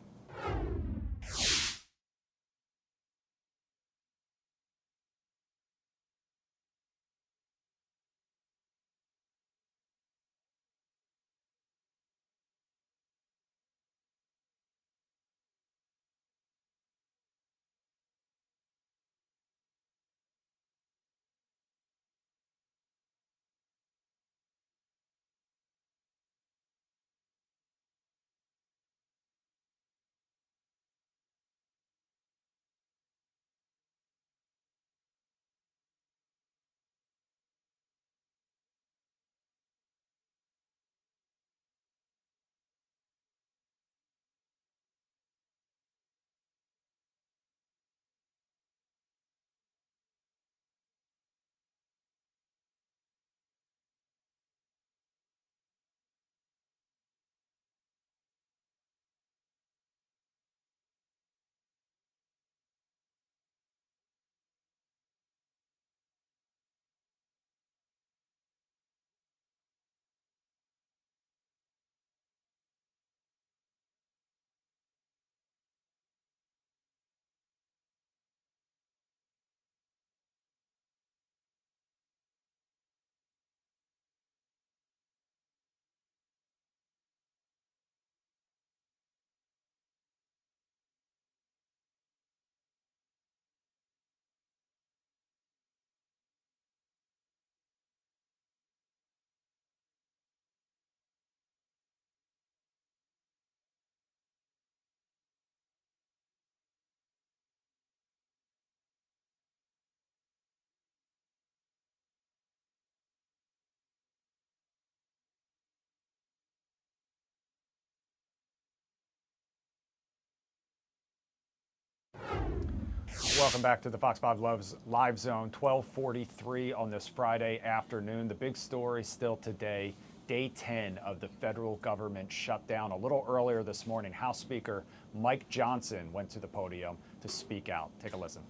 Welcome back to the Fox 5 Live Zone, 12:43 on this Friday afternoon. The big story still today, day 10 of the federal government shutdown. A little earlier this morning, House Speaker Mike Johnson went to the podium to speak out. Take a listen.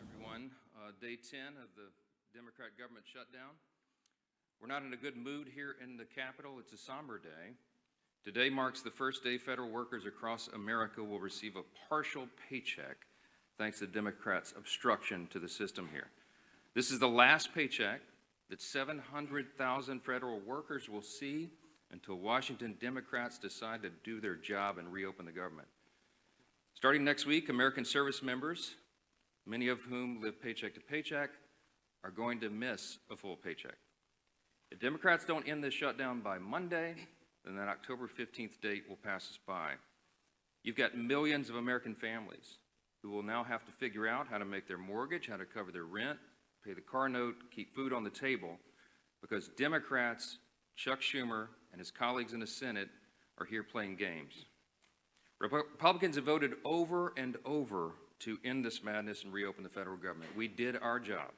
Everyone, day 10 of the Democrat government shutdown. We're not in a good mood here in the Capitol. It's a somber day. Today marks the first day federal workers across America will receive a partial paycheck thanks to Democrats' obstruction to the system here. This is the last paycheck that 700,000 federal workers will see until Washington Democrats decide to do their job and reopen the government. Starting next week, American service members, many of whom live paycheck to paycheck, are going to miss a full paycheck. If Democrats don't end this shutdown by Monday, then that October 15th date will pass us by. You've got millions of American families who will now have to figure out how to make their mortgage, how to cover their rent, pay the car note, keep food on the table, because Democrats, Chuck Schumer, and his colleagues in the Senate are here playing games. Republicans have voted over and over to end this madness and reopen the federal government. We did our job.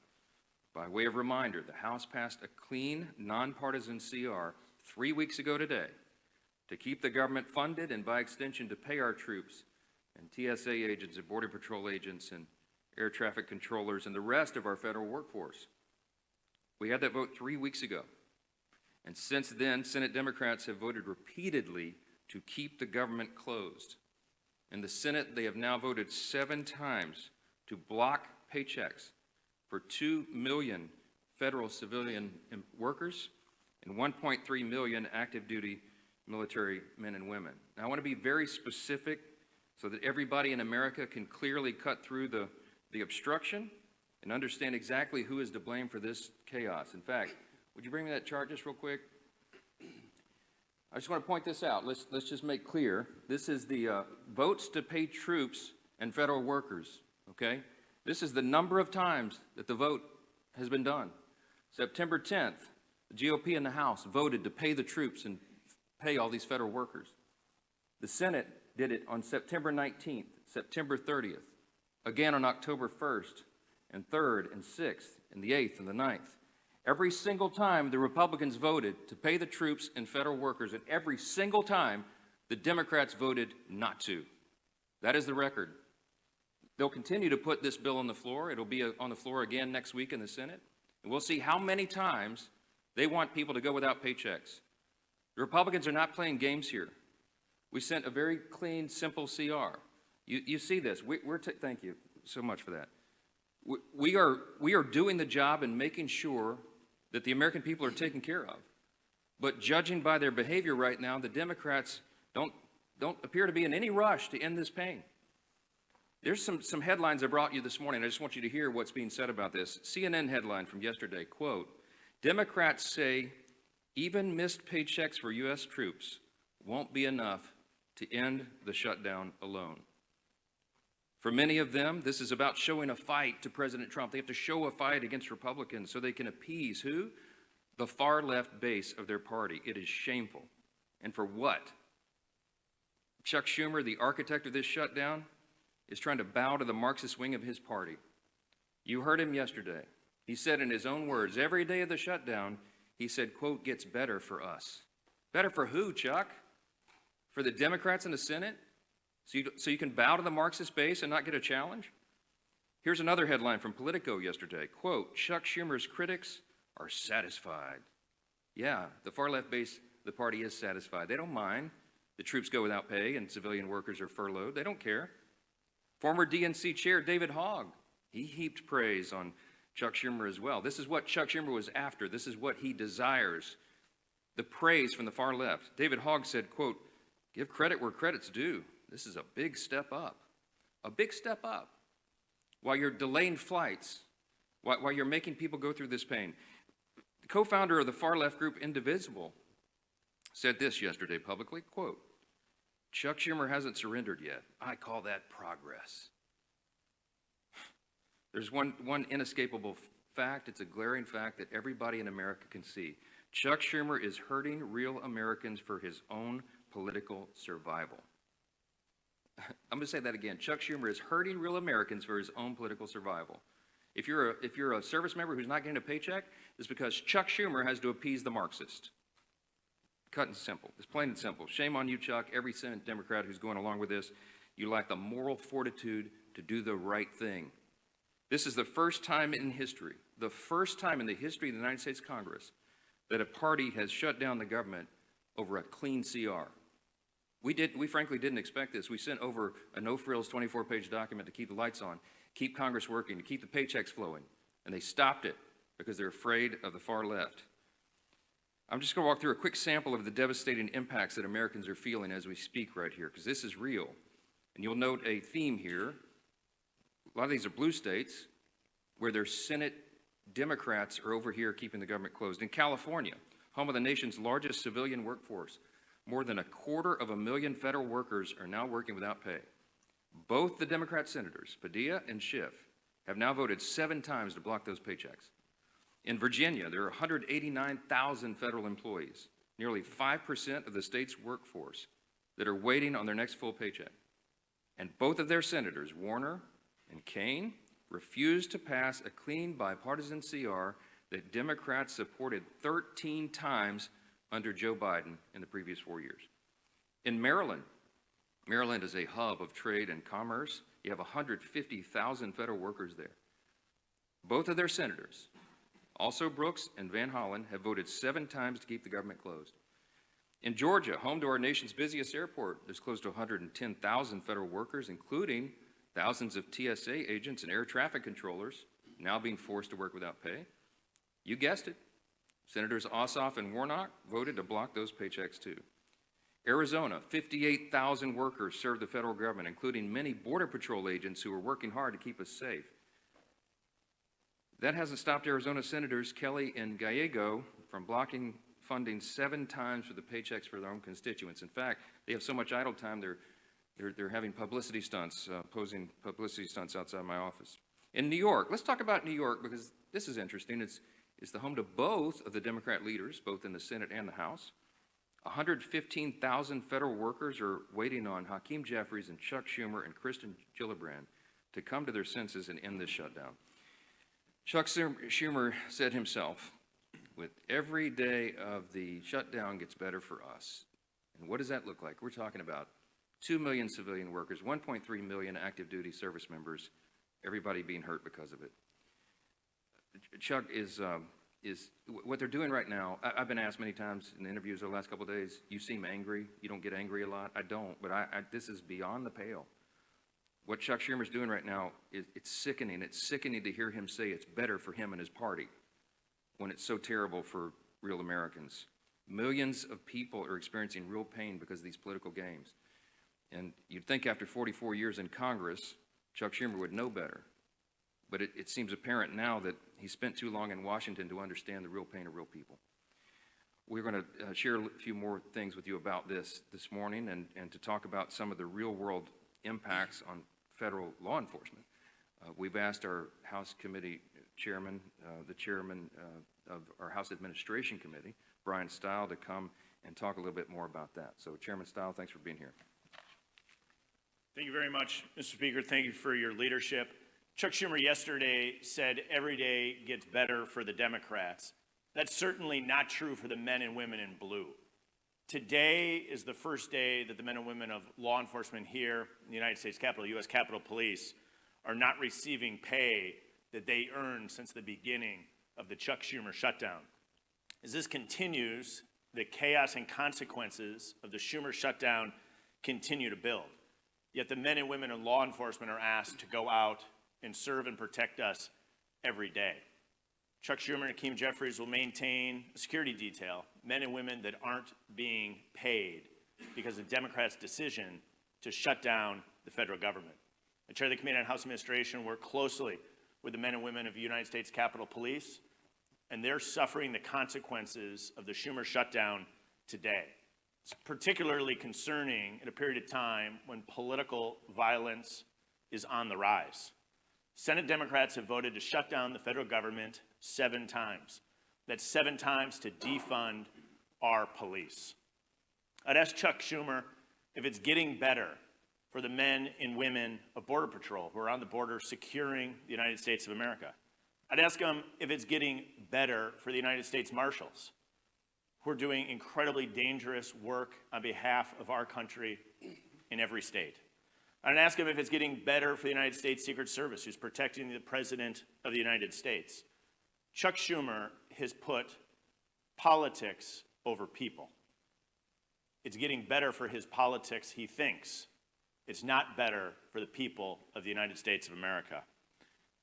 By way of reminder, the House passed a clean, nonpartisan CR 3 weeks ago today to keep the government funded and, by extension, to pay our troops and TSA agents and Border Patrol agents and air traffic controllers and the rest of our federal workforce. We had that vote 3 weeks ago. And since then, Senate Democrats have voted repeatedly to keep the government closed. In the Senate, they have now voted 7 times to block paychecks for 2 million federal civilian workers and 1.3 million active duty military men and women. Now, I want to be very specific so that everybody in America can clearly cut through the obstruction and understand exactly who is to blame for this chaos. In fact, would you bring me that chart just real quick? I just want to point this out. Let's just make clear. This is the votes to pay troops and federal workers, okay? This is the number of times that the vote has been done. September 10th, the GOP in the House voted to pay the troops and pay all these federal workers. The Senate did it on September 19th, September 30th, again on October 1st, and 3rd, and 6th, and the 8th, and the 9th. Every single time the Republicans voted to pay the troops and federal workers, and every single time the Democrats voted not to. That is the record. They'll continue to put this bill on the floor. It'll be on the floor again next week in the Senate. And we'll see how many times they want people to go without paychecks. The Republicans are not playing games here. We sent a very clean, simple CR. You see this. Thank you so much for that. We are doing the job and making sure that the American people are taken care of. But judging by their behavior right now, the Democrats don't appear to be in any rush to end this pain. There's some headlines I brought you this morning. I just want you to hear what's being said about this. CNN headline from yesterday, quote, Democrats say even missed paychecks for U.S. troops won't be enough to end the shutdown alone. For many of them, this is about showing a fight to President Trump. They have to show a fight against Republicans so they can appease who? The far left base of their party. It is shameful. And for what? Chuck Schumer, the architect of this shutdown, is trying to bow to the Marxist wing of his party. You heard him yesterday. He said in his own words, every day of the shutdown, he said, quote, gets better for us. Better for who, Chuck? For the Democrats in the Senate? So you can bow to the Marxist base and not get a challenge? Here's another headline from Politico yesterday. Quote, Chuck Schumer's critics are satisfied. Yeah, the far left base of the party is satisfied. They don't mind the troops go without pay and civilian workers are furloughed. They don't care. Former DNC chair David Hogg, he heaped praise on Chuck Schumer as well. This is what Chuck Schumer was after. This is what he desires. The praise from the far left. David Hogg said, quote, give credit where credit's due. This is a big step up. A big step up. While you're delaying flights, while you're making people go through this pain. The co-founder of the far left group Indivisible said this yesterday publicly, quote, Chuck Schumer hasn't surrendered yet. I call that progress. There's one inescapable fact. It's a glaring fact that everybody in America can see. Chuck Schumer is hurting real Americans for his own political survival. I'm going to say that again. Chuck Schumer is hurting real Americans for his own political survival. If you're a service member who's not getting a paycheck, it's because Chuck Schumer has to appease the Marxist. Cut and simple. It's plain and simple. Shame on you, Chuck. Every Senate Democrat who's going along with this, you lack the moral fortitude to do the right thing. This is the first time in history, the first time in the history of the United States Congress, that a party has shut down the government over a clean CR. We frankly didn't expect this. We sent over a no-frills 24-page document to keep the lights on, keep Congress working, to keep the paychecks flowing, and they stopped it because they're afraid of the far left. I'm just going to walk through a quick sample of the devastating impacts that Americans are feeling as we speak right here, because this is real. And you'll note a theme here. A lot of these are blue states where their Senate Democrats are over here keeping the government closed. In California, home of the nation's largest civilian workforce, more than 250,000 federal workers are now working without pay. Both the Democrat senators, Padilla and Schiff, have now voted 7 times to block those paychecks. In Virginia, there are 189,000 federal employees, nearly 5% of the state's workforce, that are waiting on their next full paycheck. And both of their senators, Warner and Kaine, refused to pass a clean bipartisan CR that Democrats supported 13 times under Joe Biden in the previous 4 years. In Maryland, Maryland is a hub of trade and commerce. You have 150,000 federal workers there. Both of their senators, also Brooks and Van Hollen, have voted 7 times to keep the government closed. In Georgia, home to our nation's busiest airport, there's close to 110,000 federal workers, including thousands of TSA agents and air traffic controllers, now being forced to work without pay. You guessed it. Senators Ossoff and Warnock voted to block those paychecks too. Arizona, 58,000 workers serve the federal government, including many Border Patrol agents who are working hard to keep us safe. That hasn't stopped Arizona Senators Kelly and Gallego from blocking funding 7 times for the paychecks for their own constituents. In fact, they have so much idle time, they're having publicity stunts, posing publicity stunts outside my office. In New York, let's talk about New York because this is interesting. It's the home to both of the Democrat leaders, both in the Senate and the House. 115,000 federal workers are waiting on Hakeem Jeffries and Chuck Schumer and Kristen Gillibrand to come to their senses and end this shutdown. Chuck Schumer said himself, with every day of the shutdown gets better for us. And what does that look like? We're talking about 2 million civilian workers, 1.3 million active duty service members, everybody being hurt because of it. Chuck is what they're doing right now. I've been asked many times in interviews over the last couple of days, you seem angry, you don't get angry a lot. I don't, but this is beyond the pale. What Chuck Schumer's doing right now, it's sickening. It's sickening to hear him say it's better for him and his party when it's so terrible for real Americans. Millions of people are experiencing real pain because of these political games. And you'd think after 44 years in Congress, Chuck Schumer would know better. But it seems apparent now that he spent too long in Washington to understand the real pain of real people. We're going to share a few more things with you about this morning and to talk about some of the real-world impacts on federal law enforcement. We've asked our House Committee Chairman, the Chairman of our House Administration Committee, Brian Stile, to come and talk a little bit more about that. So Chairman Stile, thanks for being here. Thank you very much, Mr. Speaker. Thank you for your leadership. Chuck Schumer yesterday said every day gets better for the Democrats. That's certainly not true for the men and women in blue. Today is the first day that the men and women of law enforcement here in the United States Capitol, U.S. Capitol Police, are not receiving pay that they earned since the beginning of the Chuck Schumer shutdown. As this continues, the chaos and consequences of the Schumer shutdown continue to build. Yet the men and women in law enforcement are asked to go out and serve and protect us every day. Chuck Schumer and Hakeem Jeffries will maintain a security detail, men and women that aren't being paid because of Democrats' decision to shut down the federal government. I chair the Committee on House Administration, work closely with the men and women of the United States Capitol Police, and they're suffering the consequences of the Schumer shutdown today. It's particularly concerning at a period of time when political violence is on the rise. Senate Democrats have voted to shut down the federal government 7 times. That's 7 times to defund our police. I'd ask Chuck Schumer if it's getting better for the men and women of Border Patrol who are on the border securing the United States of America. I'd ask him if it's getting better for the United States Marshals who are doing incredibly dangerous work on behalf of our country in every state. I'd ask him if it's getting better for the United States Secret Service, who's protecting the President of the United States. Chuck Schumer has put politics over people. It's getting better for his politics, he thinks. It's not better for the people of the United States of America.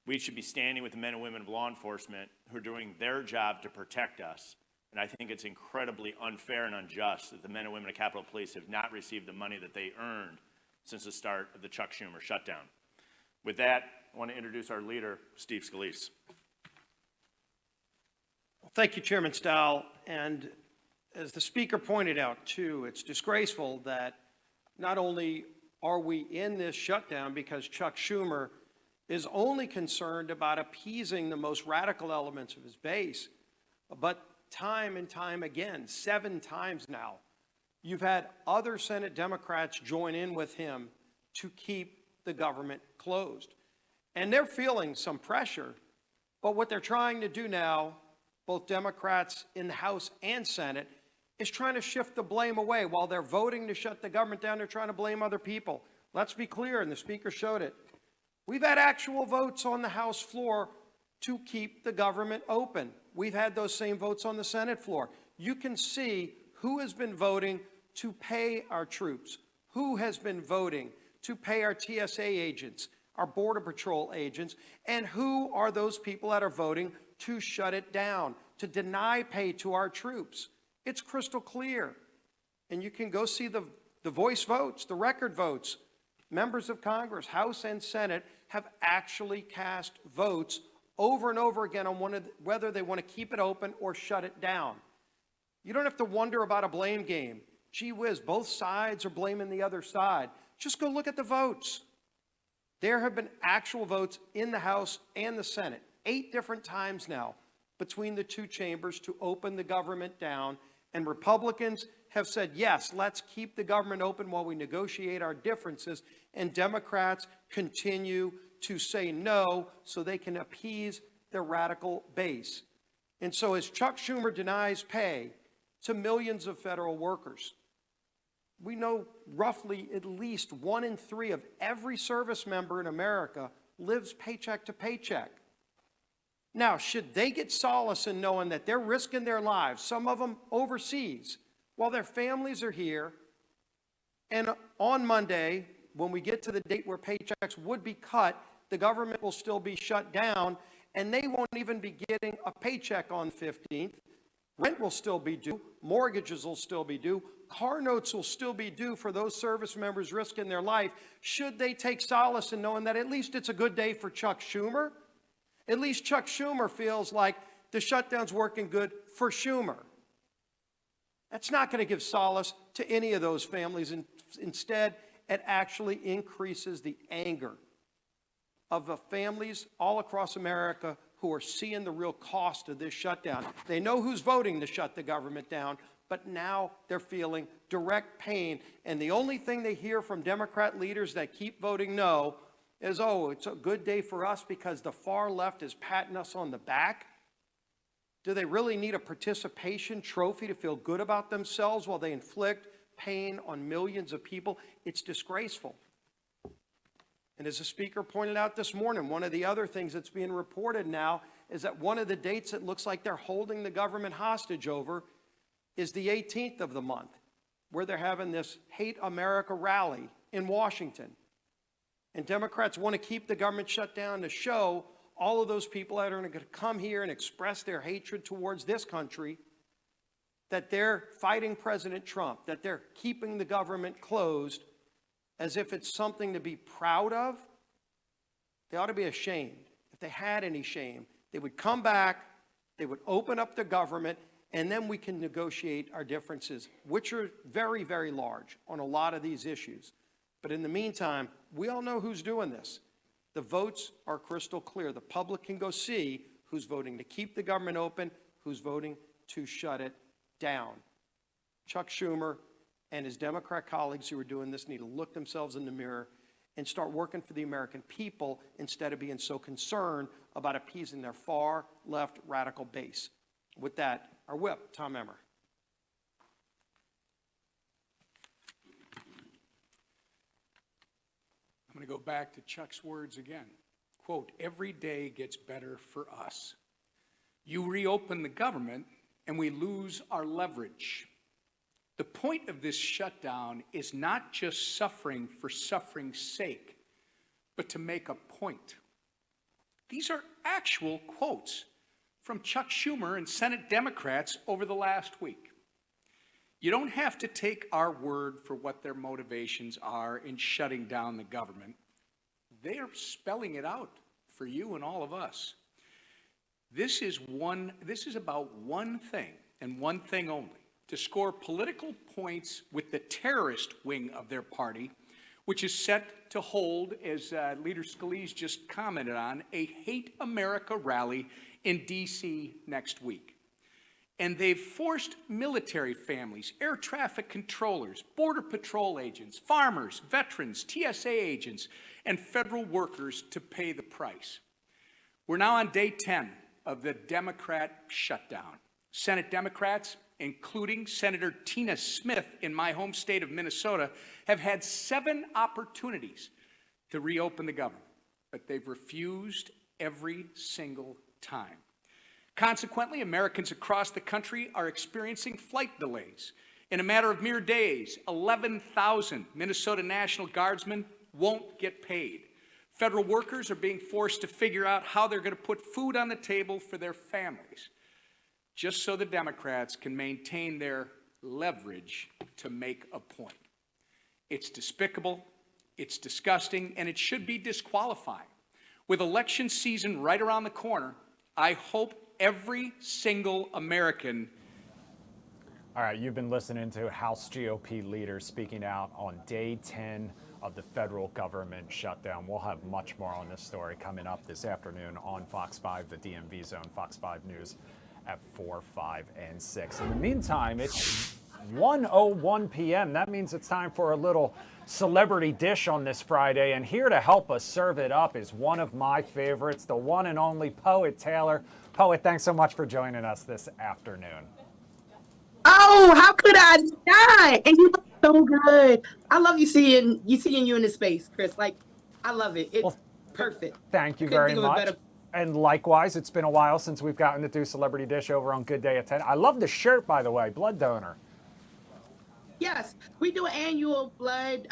We should be standing with the men and women of law enforcement who are doing their job to protect us And I think it's incredibly unfair and unjust that the men and women of Capitol Police have not received the money that they earned since the start of the Chuck Schumer shutdown. With that, I want to introduce our leader, Steve Scalise. Well, thank you, Chairman Stahl. And as the Speaker pointed out, too, it's disgraceful that not only are we in this shutdown because Chuck Schumer is only concerned about appeasing the most radical elements of his base, but time and time again, 7 times now, you've had other Senate Democrats join in with him to keep the government closed. And they're feeling some pressure, but what they're trying to do now, both Democrats in the House and Senate, is trying to shift the blame away. While they're voting to shut the government down, they're trying to blame other people. Let's be clear, and the Speaker showed it. We've had actual votes on the House floor to keep the government open. We've had those same votes on the Senate floor. You can see who has been voting to pay our troops, who has been voting to pay our TSA agents, our Border Patrol agents, and who are those people that are voting to shut it down, to deny pay to our troops. It's crystal clear. And you can go see the voice votes, the record votes. Members of Congress, House and Senate, have actually cast votes over and over again on whether they want to keep it open or shut it down. You don't have to wonder about a blame game. Gee whiz, both sides are blaming the other side. Just go look at the votes. There have been actual votes in the House and the Senate, 8 different times now, between the 2 chambers to open the government down. And Republicans have said, yes, let's keep the government open while we negotiate our differences. And Democrats continue to say no so they can appease their radical base. And so as Chuck Schumer denies pay to millions of federal workers, we know roughly at least 1 in 3 of every service member in America lives paycheck to paycheck. Now, should they get solace in knowing that they're risking their lives, some of them overseas, while their families are here, and on Monday, when we get to the date where paychecks would be cut, the government will still be shut down, and they won't even be getting a paycheck on the 15th. Rent will still be due, mortgages will still be due, car notes will still be due for those service members risking their life. Should they take solace in knowing that at least it's a good day for Chuck Schumer? At least Chuck Schumer feels like the shutdown's working good for Schumer. That's not going to give solace to any of those families. Instead, it actually increases the anger of the families all across America who are seeing the real cost of this shutdown. They know who's voting to shut the government down, but now they're feeling direct pain. And the only thing they hear from Democrat leaders that keep voting no is, oh, it's a good day for us because the far left is patting us on the back. Do they really need a participation trophy to feel good about themselves while they inflict pain on millions of people? It's disgraceful. And as the Speaker pointed out this morning, one of the other things that's being reported now is that one of the dates it looks like they're holding the government hostage over is the 18th of the month, where they're having this Hate America rally in Washington. And Democrats want to keep the government shut down to show all of those people that are going to come here and express their hatred towards this country that they're fighting President Trump, that they're keeping the government closed as if it's something to be proud of. They ought to be ashamed. If they had any shame, they would come back, they would open up the government, and then we can negotiate our differences, which are very, very large on a lot of these issues. But in the meantime, we all know who's doing this. The votes are crystal clear. The public can go see who's voting to keep the government open, who's voting to shut it down. Chuck Schumer and his Democrat colleagues who are doing this need to look themselves in the mirror and start working for the American people instead of being so concerned about appeasing their far left radical base. With that, our whip, Tom Emmer. I'm going to go back to Chuck's words again. Quote, every day gets better for us. You reopen the government and we lose our leverage. The point of this shutdown is not just suffering for suffering's sake, but to make a point. These are actual quotes from Chuck Schumer and Senate Democrats over the last week. You don't have to take our word for what their motivations are in shutting down the government. They are spelling it out for you and all of us. This is about one thing and one thing only: to score political points with the terrorist wing of their party, which is set to hold, as Leader Scalise just commented on, a Hate America rally in D.C. next week. And they've forced military families, air traffic controllers, border patrol agents, farmers, veterans, TSA agents, and federal workers to pay the price. We're now on day 10 of the Democrat shutdown. Senate Democrats, including Senator Tina Smith in my home state of Minnesota, have had 7 opportunities to reopen the government, but they've refused every single time. Consequently, Americans across the country are experiencing flight delays. In a matter of mere days, 11,000 Minnesota National Guardsmen won't get paid. Federal workers are being forced to figure out how they're going to put food on the table for their families, just so the Democrats can maintain their leverage to make a point. It's despicable, it's disgusting, and it should be disqualifying. With election season right around the corner, I hope every single American. All right, you've been listening to House GOP leaders speaking out on day 10 of the federal government shutdown. We'll have much more on this story coming up this afternoon on Fox 5, the DMV Zone, Fox 5 News at 4, 5, and 6. In the meantime, it's 1:01 p.m. That means it's time for a little celebrity dish on this Friday. And here to help us serve it up is one of my favorites, the one and only Poet Taylor. Poet, thanks so much for joining us this afternoon. Oh, how could I not? And you look so good. I love seeing you in this space, Chris. Like, I love it. It's perfect. Thank you very much. And likewise, it's been a while since we've gotten to do Celebrity Dish over on Good Day at 10. I love the shirt, by the way, blood donor. Yes, we do an annual blood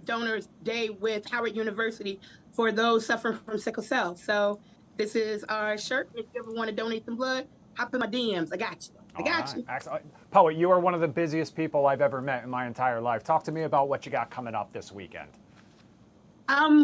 donors day with Howard University for those suffering from sickle cell. So this is our shirt. If you ever want to donate some blood, hop in my DMs. I got you. I got you. Excellent. Poet, you are one of the busiest people I've ever met in my entire life. Talk to me about what you got coming up this weekend.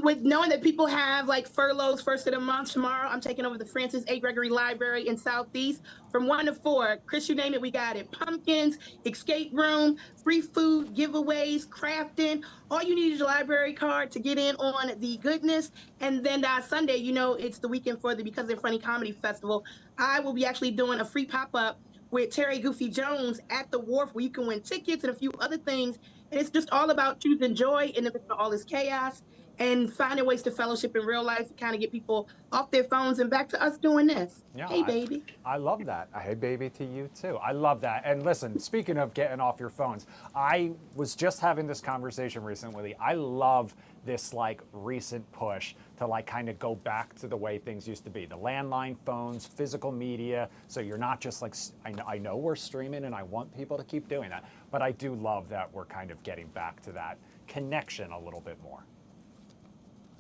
With knowing that people have like furloughs first of the month tomorrow, I'm taking over the Francis A. Gregory Library in Southeast from 1 to 4. Chris, you name it, we got it. Pumpkins, escape room, free food, giveaways, crafting. All you need is your library card to get in on the goodness. And then Sunday, you know, it's the weekend for the Because They're Funny Comedy Festival. I will be actually doing a free pop-up with Terry Goofy Jones at the Wharf where you can win tickets and a few other things. And it's just all about choosing joy in the midst of all this chaos and finding ways to fellowship in real life to kind of get people off their phones and back to us doing this. Yeah, hey, baby. I love that. Hey, baby, to you, too. I love that. And listen, speaking of getting off your phones, I was just having this conversation recently. I love this, like, recent push to, like, kind of go back to the way things used to be. The landline phones, physical media, so you're not just, like, I know we're streaming, and I want people to keep doing that, but I do love that we're kind of getting back to that connection a little bit more.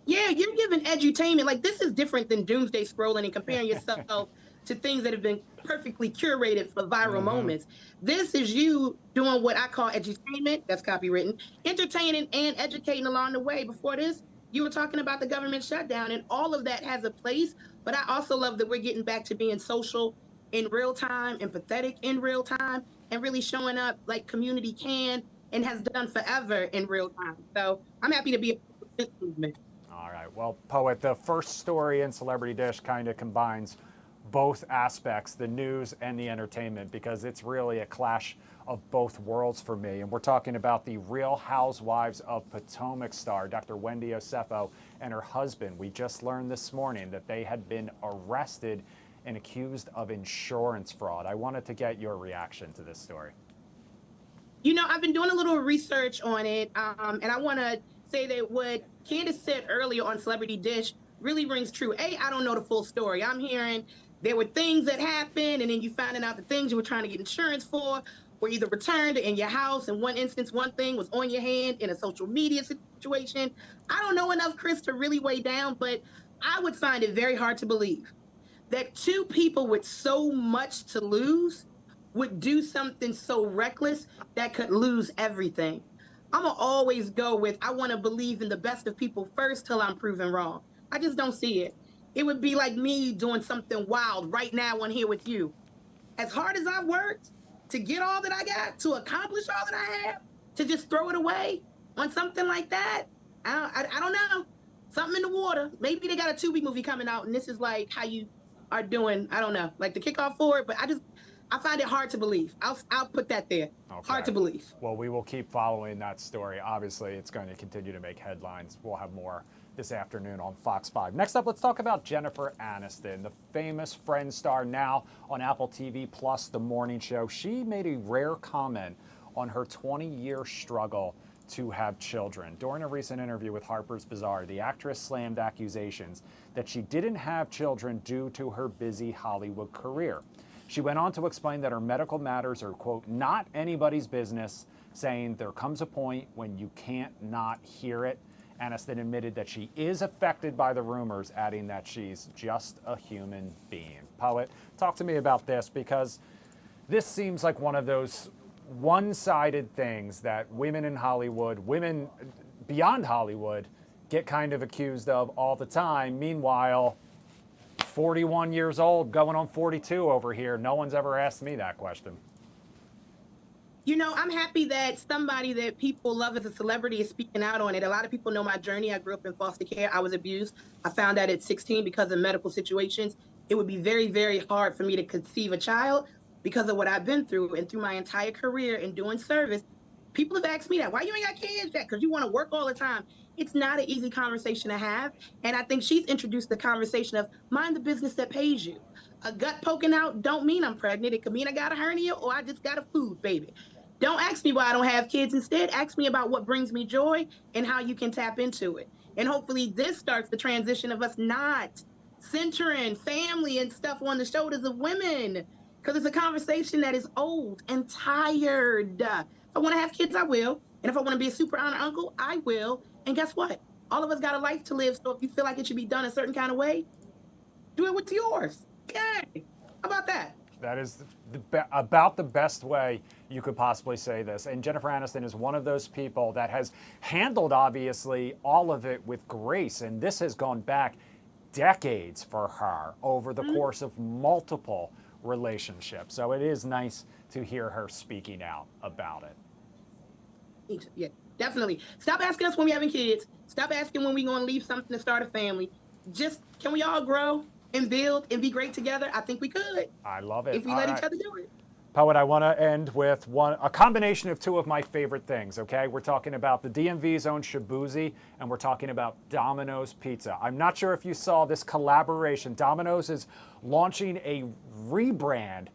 Yeah, you're giving edutainment. Like, this is different than doomsday scrolling and comparing yourself to things that have been perfectly curated for viral moments. This is you doing what I call edutainment, that's copywritten, entertaining and educating along the way. Before this, you were talking about the government shutdown, and all of that has a place, but I also love that we're getting back to being social in real time, empathetic in real time, and really showing up like community can and has done forever in real time. So I'm happy to be a part of this movement. All right. Well, Poet, the first story in Celebrity Dish kind of combines both aspects, the news and the entertainment, because it's really a clash of both worlds for me. And we're talking about the Real Housewives of Potomac star, Dr. Wendy Osefo, and her husband. We just learned this morning that they had been arrested and accused of insurance fraud. I wanted to get your reaction to this story. You know, I've been doing a little research on it, and I want to say that what Candace said earlier on Celebrity Dish really rings true. I don't know the full story. I'm hearing there were things that happened, and then you finding out the things you were trying to get insurance for were either returned in your house. In one instance, one thing was on your hand in a social media situation. I don't know enough, Chris, to really weigh down, but I would find it very hard to believe that two people with so much to lose would do something so reckless that could lose everything. I'm gonna always go with, I wanna believe in the best of people first till I'm proven wrong. I just don't see it. It would be like me doing something wild right now on here with you. As hard as I've worked to get all that I got, to accomplish all that I have, to just throw it away on something like that, I don't know. Something in the water. Maybe they got a 2-week movie coming out, and this is like how you are doing, I don't know, like the kickoff for it, but I find it hard to believe. I'll put that there. Okay. Hard to believe. Well, we will keep following that story. Obviously, it's going to continue to make headlines. We'll have more this afternoon on Fox 5. Next up, let's talk about Jennifer Aniston, the famous Friends star now on Apple TV Plus, The Morning Show. She made a rare comment on her 20-year struggle to have children. During a recent interview with Harper's Bazaar, the actress slammed accusations that she didn't have children due to her busy Hollywood career. She went on to explain that her medical matters are, quote, not anybody's business, saying there comes a point when you can't not hear it. Aniston admitted that she is affected by the rumors, adding that she's just a human being. Poet, talk to me about this, because this seems like one of those one-sided things that women in Hollywood, women beyond Hollywood, get kind of accused of all the time. Meanwhile, 41 years old, going on 42 over here. No one's ever asked me that question. You know, I'm happy that somebody that people love as a celebrity is speaking out on it. A lot of people know my journey. I grew up in foster care. I was abused. I found out at 16 because of medical situations. It would be very, very hard for me to conceive a child because of what I've been through. And through my entire career in doing service, people have asked me that. Why you ain't got kids yet? Because you want to work all the time. It's not an easy conversation to have. And I think she's introduced the conversation of mind the business that pays you. A gut poking out don't mean I'm pregnant. It could mean I got a hernia or I just got a food baby. Don't ask me why I don't have kids. Instead, ask me about what brings me joy and how you can tap into it. And hopefully this starts the transition of us not centering family and stuff on the shoulders of women, because it's a conversation that is old and tired. If I want to have kids, I will. And if I want to be a super honor uncle, I will. And guess what? All of us got a life to live. So if you feel like it should be done a certain kind of way, do it with yours. Okay. How about that? That is about the best way you could possibly say this. And Jennifer Aniston is one of those people that has handled, obviously, all of it with grace. And this has gone back decades for her over the course of multiple relationships. So it is nice to hear her speaking out about it. Yeah, definitely. Stop asking us when we're having kids. Stop asking when we're going to leave something to start a family. Just, can we all grow and build and be great together? I think we could. I love it. If we let each other do it. Poet, I want to end with a combination of two of my favorite things, okay? We're talking about the DMV's own Shabuzi, and we're talking about Domino's Pizza. I'm not sure if you saw this collaboration. Domino's is launching a rebrand.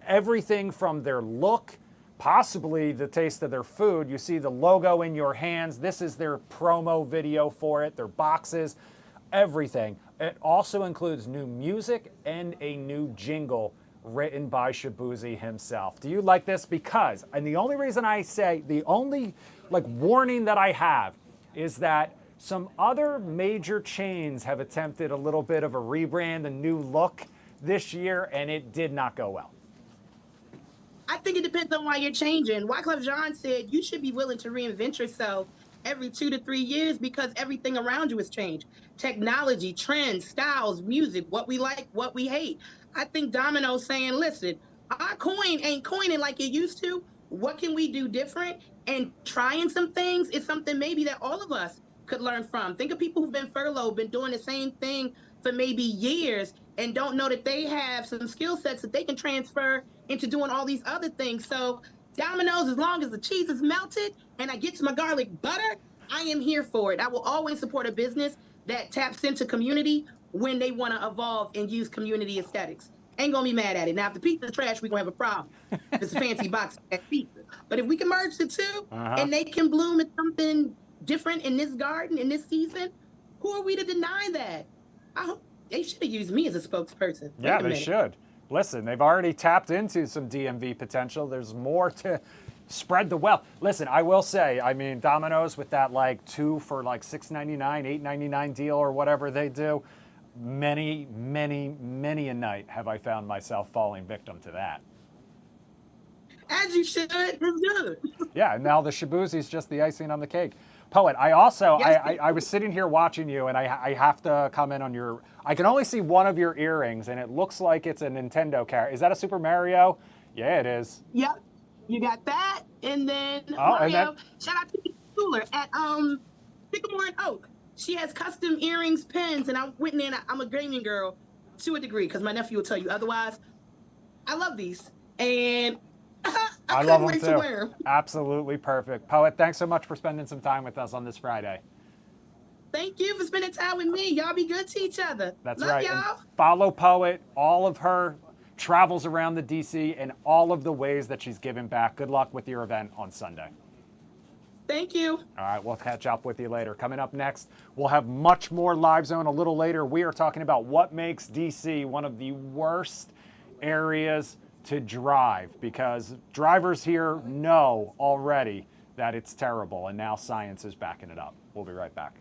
Everything from their look, possibly the taste of their food. You see the logo in your hands. This is their promo video for it, their boxes, everything. It also includes new music and a new jingle written by Shabuzi himself. Do you like this? Because, and the only reason I say, the only warning that I have is that some other major chains have attempted a little bit of a rebrand, a new look this year, and it did not go well. I think it depends on why you're changing. Wyclef Jean said you should be willing to reinvent yourself every 2 to 3 years because everything around you has changed. Technology, trends, styles, music, what we like, what we hate. I think Domino's saying, listen, our coin ain't coining like it used to. What can we do different? And trying some things is something maybe that all of us could learn from. Think of people who've been furloughed, been doing the same thing for maybe years and don't know that they have some skill sets that they can transfer into doing all these other things. So Domino's, as long as the cheese is melted and I get to my garlic butter, I am here for it. I will always support a business that taps into community when they want to evolve and use community aesthetics. Ain't gonna be mad at it. Now, if the pizza's trash, we're gonna have a problem. If it's a fancy box of pizza. But if we can merge the two and they can bloom in something different in this garden, in this season, who are we to deny that? I hope they should have used me as a spokesperson. Yeah, they should. Listen, they've already tapped into some DMV potential. There's more to spread the wealth. Listen, I will say, I mean, Domino's with that 2 for $6.99, $8.99 deal or whatever they do, many, many, many a night have I found myself falling victim to that. As you should. It's good. Yeah, and now the shabuzi is just the icing on the cake. Poet, I also, Yes. I was sitting here watching you, and I have to comment on your, I can only see one of your earrings, and it looks like it's a Nintendo character. Is that a Super Mario? Yeah, it is. Yep. You got that. And then Oh, and Mario, shout out to the jeweler at Sycamore and Oak. She has custom earrings, pins, and I went in there and I'm a gaming girl to a degree, because my nephew will tell you otherwise. I love these. And I love couldn't them wait too. to wear them. Absolutely perfect. Poet, thanks so much for spending some time with us on this Friday. Thank you for spending time with me. Y'all be good to each other. That's Love right. And y'all. follow Poet, all of her travels around the DC and all of the ways that she's given back. Good luck with your event on Sunday. Thank you. All right, we'll catch up with you later. Coming up next, we'll have much more Live Zone a little later. We are talking about what makes DC one of the worst areas to drive, because drivers here know already that it's terrible, and now science is backing it up. We'll be right back.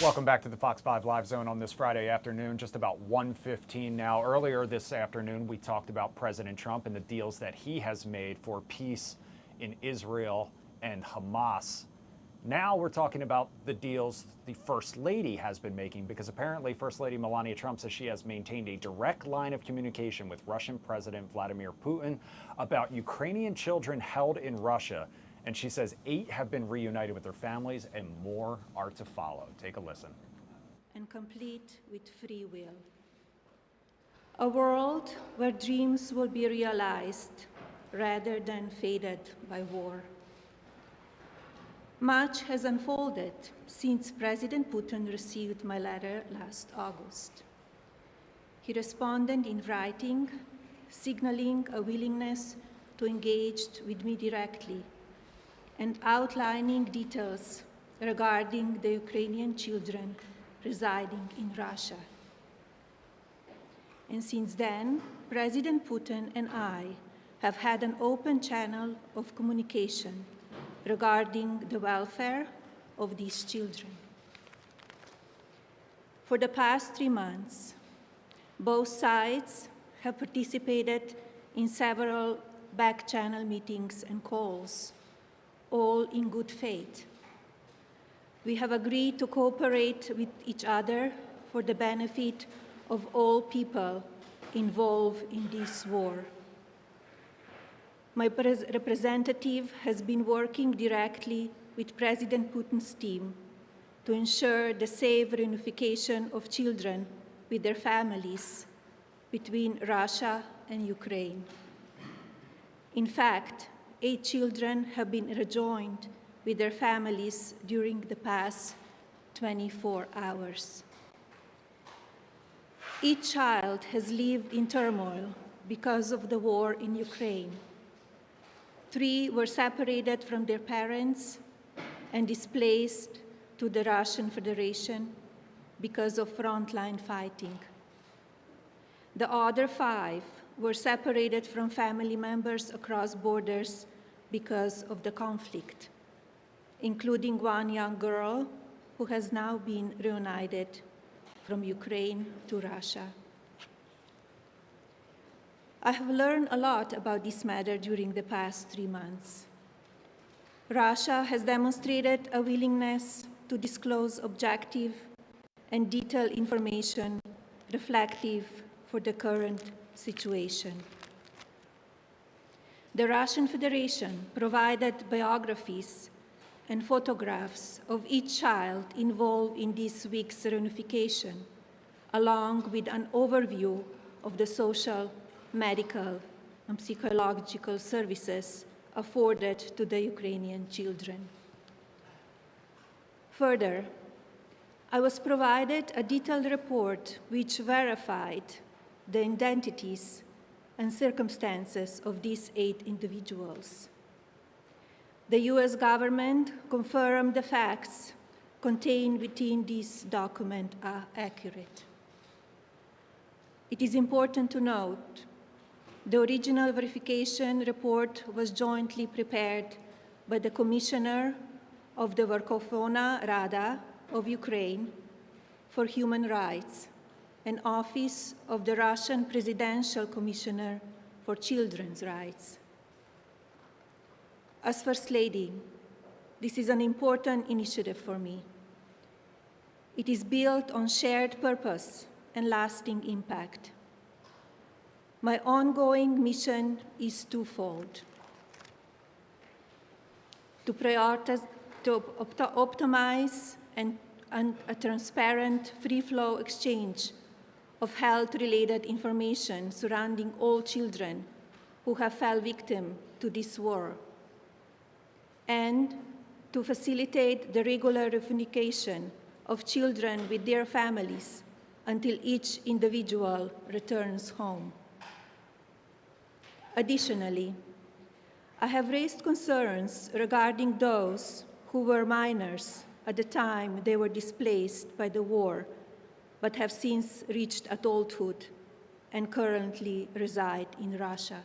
Welcome back to the Fox 5 Live Zone on this Friday afternoon, just about 1:15 now. Earlier this afternoon, we talked about President Trump and the deals that he has made for peace in Israel and Hamas. Now we're talking about the deals the First Lady has been making, because apparently First Lady Melania Trump says she has maintained a direct line of communication with Russian President Vladimir Putin about Ukrainian children held in Russia. And she says 8 have been reunited with their families and more are to follow. Take a listen. And complete with free will. A world where dreams will be realized rather than faded by war. Much has unfolded since President Putin received my letter last August. He responded in writing, signaling a willingness to engage with me directly and outlining details regarding the Ukrainian children residing in Russia. And since then, President Putin and I have had an open channel of communication regarding the welfare of these children. For the past 3 months, both sides have participated in several back-channel meetings and calls, all in good faith. We have agreed to cooperate with each other for the benefit of all people involved in this war. My representative has been working directly with President Putin's team to ensure the safe reunification of children with their families between Russia and Ukraine. In fact, 8 children have been rejoined with their families during the past 24 hours. Each child has lived in turmoil because of the war in Ukraine. 3 were separated from their parents and displaced to the Russian Federation because of frontline fighting. The other 5 were separated from family members across borders because of the conflict, including 1 young girl who has now been reunited from Ukraine to Russia. I have learned a lot about this matter during the past 3 months. Russia has demonstrated a willingness to disclose objective and detailed information reflective for the current situation. The Russian Federation provided biographies and photographs of each child involved in this week's reunification, along with an overview of the social, medical, and psychological services afforded to the Ukrainian children. Further, I was provided a detailed report which verified the identities and circumstances of these 8 individuals. The US government confirmed the facts contained within this document are accurate. It is important to note the original verification report was jointly prepared by the Commissioner of the Verkhovna Rada of Ukraine for Human Rights and Office of the Russian Presidential Commissioner for Children's Rights. As First Lady, this is an important initiative for me. It is built on shared purpose and lasting impact. My ongoing mission is twofold: to prioritize, to optimize a transparent, free-flow exchange of health-related information surrounding all children who have fell victim to this war, and to facilitate the regular reunification of children with their families until each individual returns home. Additionally, I have raised concerns regarding those who were minors at the time they were displaced by the war, but have since reached adulthood and currently reside in Russia.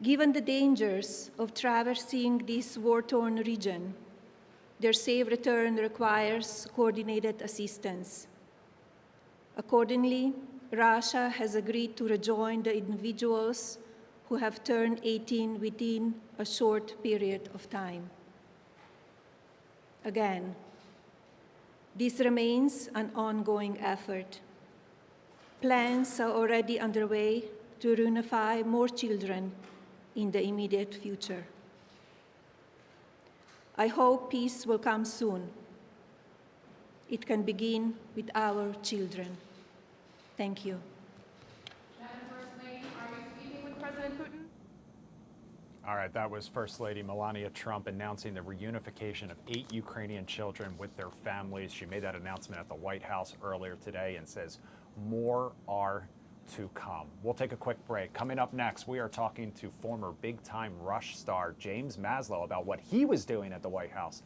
Given the dangers of traversing this war-torn region, Their safe return requires coordinated assistance. Accordingly, Russia has agreed to rejoin the individuals who have turned 18 within a short period of time. Again, this remains an ongoing effort. Plans are already underway to reunify more children in the immediate future. I hope peace will come soon. It can begin with our children. Thank you. Madam First Lady, are you speaking with President Putin? All right, that was First Lady Melania Trump announcing the reunification of 8 Ukrainian children with their families. She made that announcement at the White House earlier today and says more are to come. We'll take a quick break. Coming up next, we are talking to former big-time Rush star James Maslow about what he was doing at the White House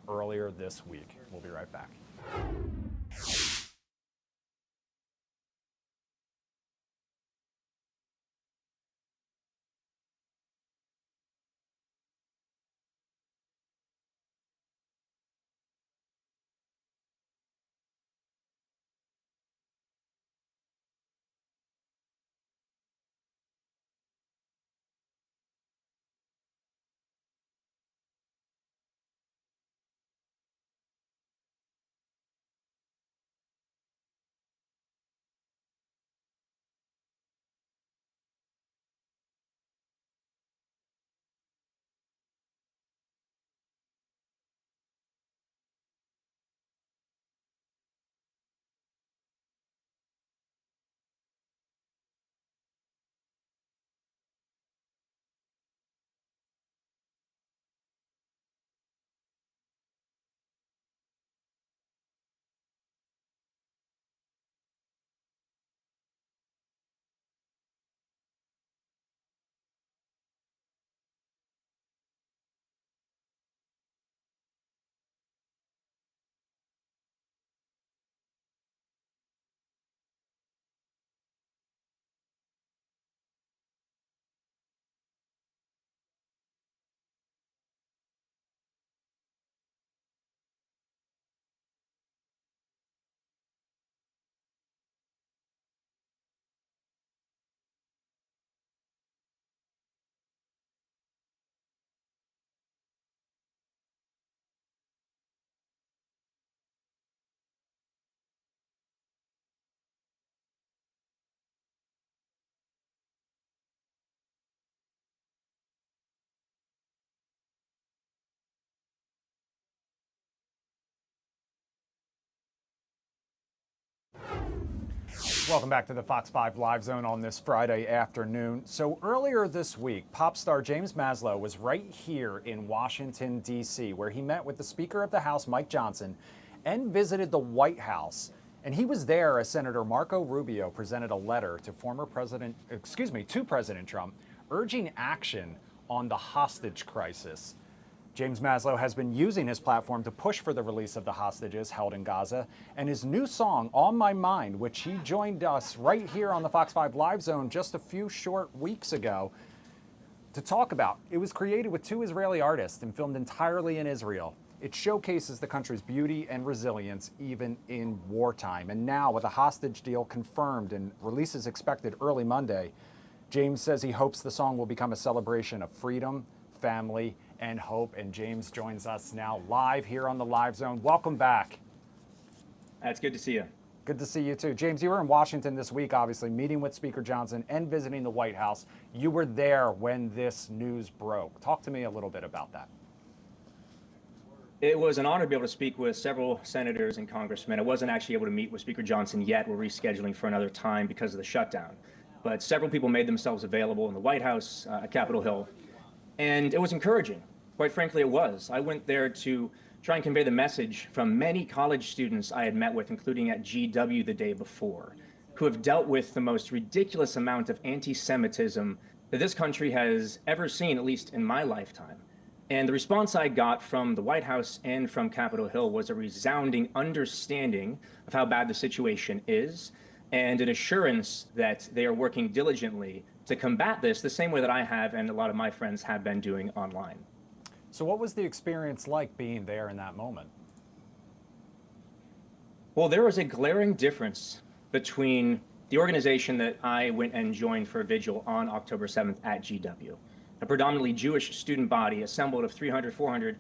earlier this week. We'll be right back. Welcome back to the Fox 5 Live Zone on this Friday afternoon. So earlier this week, pop star James Maslow was right here in Washington, D.C., where he met with the Speaker of the House, Mike Johnson, and visited the White House. And he was there as Senator Marco Rubio presented a letter to President Trump, urging action on the hostage crisis. James Maslow has been using his platform to push for the release of the hostages held in Gaza, and his new song, On My Mind, which he joined us right here on the Fox 5 Live Zone just a few short weeks ago to talk about. It was created with 2 Israeli artists and filmed entirely in Israel. It showcases the country's beauty and resilience even in wartime. And now, with a hostage deal confirmed and release is expected early Monday, James says he hopes the song will become a celebration of freedom, family, and hope. And James joins us now live here on the Live Zone. Welcome back. It's good to see you. Good to see you too. James, you were in Washington this week, obviously, meeting with Speaker Johnson and visiting the White House. You were there when this news broke. Talk to me a little bit about that. It was an honor to be able to speak with several senators and congressmen. I wasn't actually able to meet with Speaker Johnson yet. We're rescheduling for another time because of the shutdown. But several people made themselves available in the White House, at Capitol Hill. And it was encouraging. Quite frankly, it was. I went there to try and convey the message from many college students I had met with, including at GW the day before, who have dealt with the most ridiculous amount of anti-Semitism that this country has ever seen, at least in my lifetime. And the response I got from the White House and from Capitol Hill was a resounding understanding of how bad the situation is and an assurance that they are working diligently to combat this the same way that I have and a lot of my friends have been doing online. So what was the experience like being there in that moment? Well, there was a glaring difference between the organization that I went and joined for a vigil on October 7th at GW, a predominantly Jewish student body assembled of 300, 400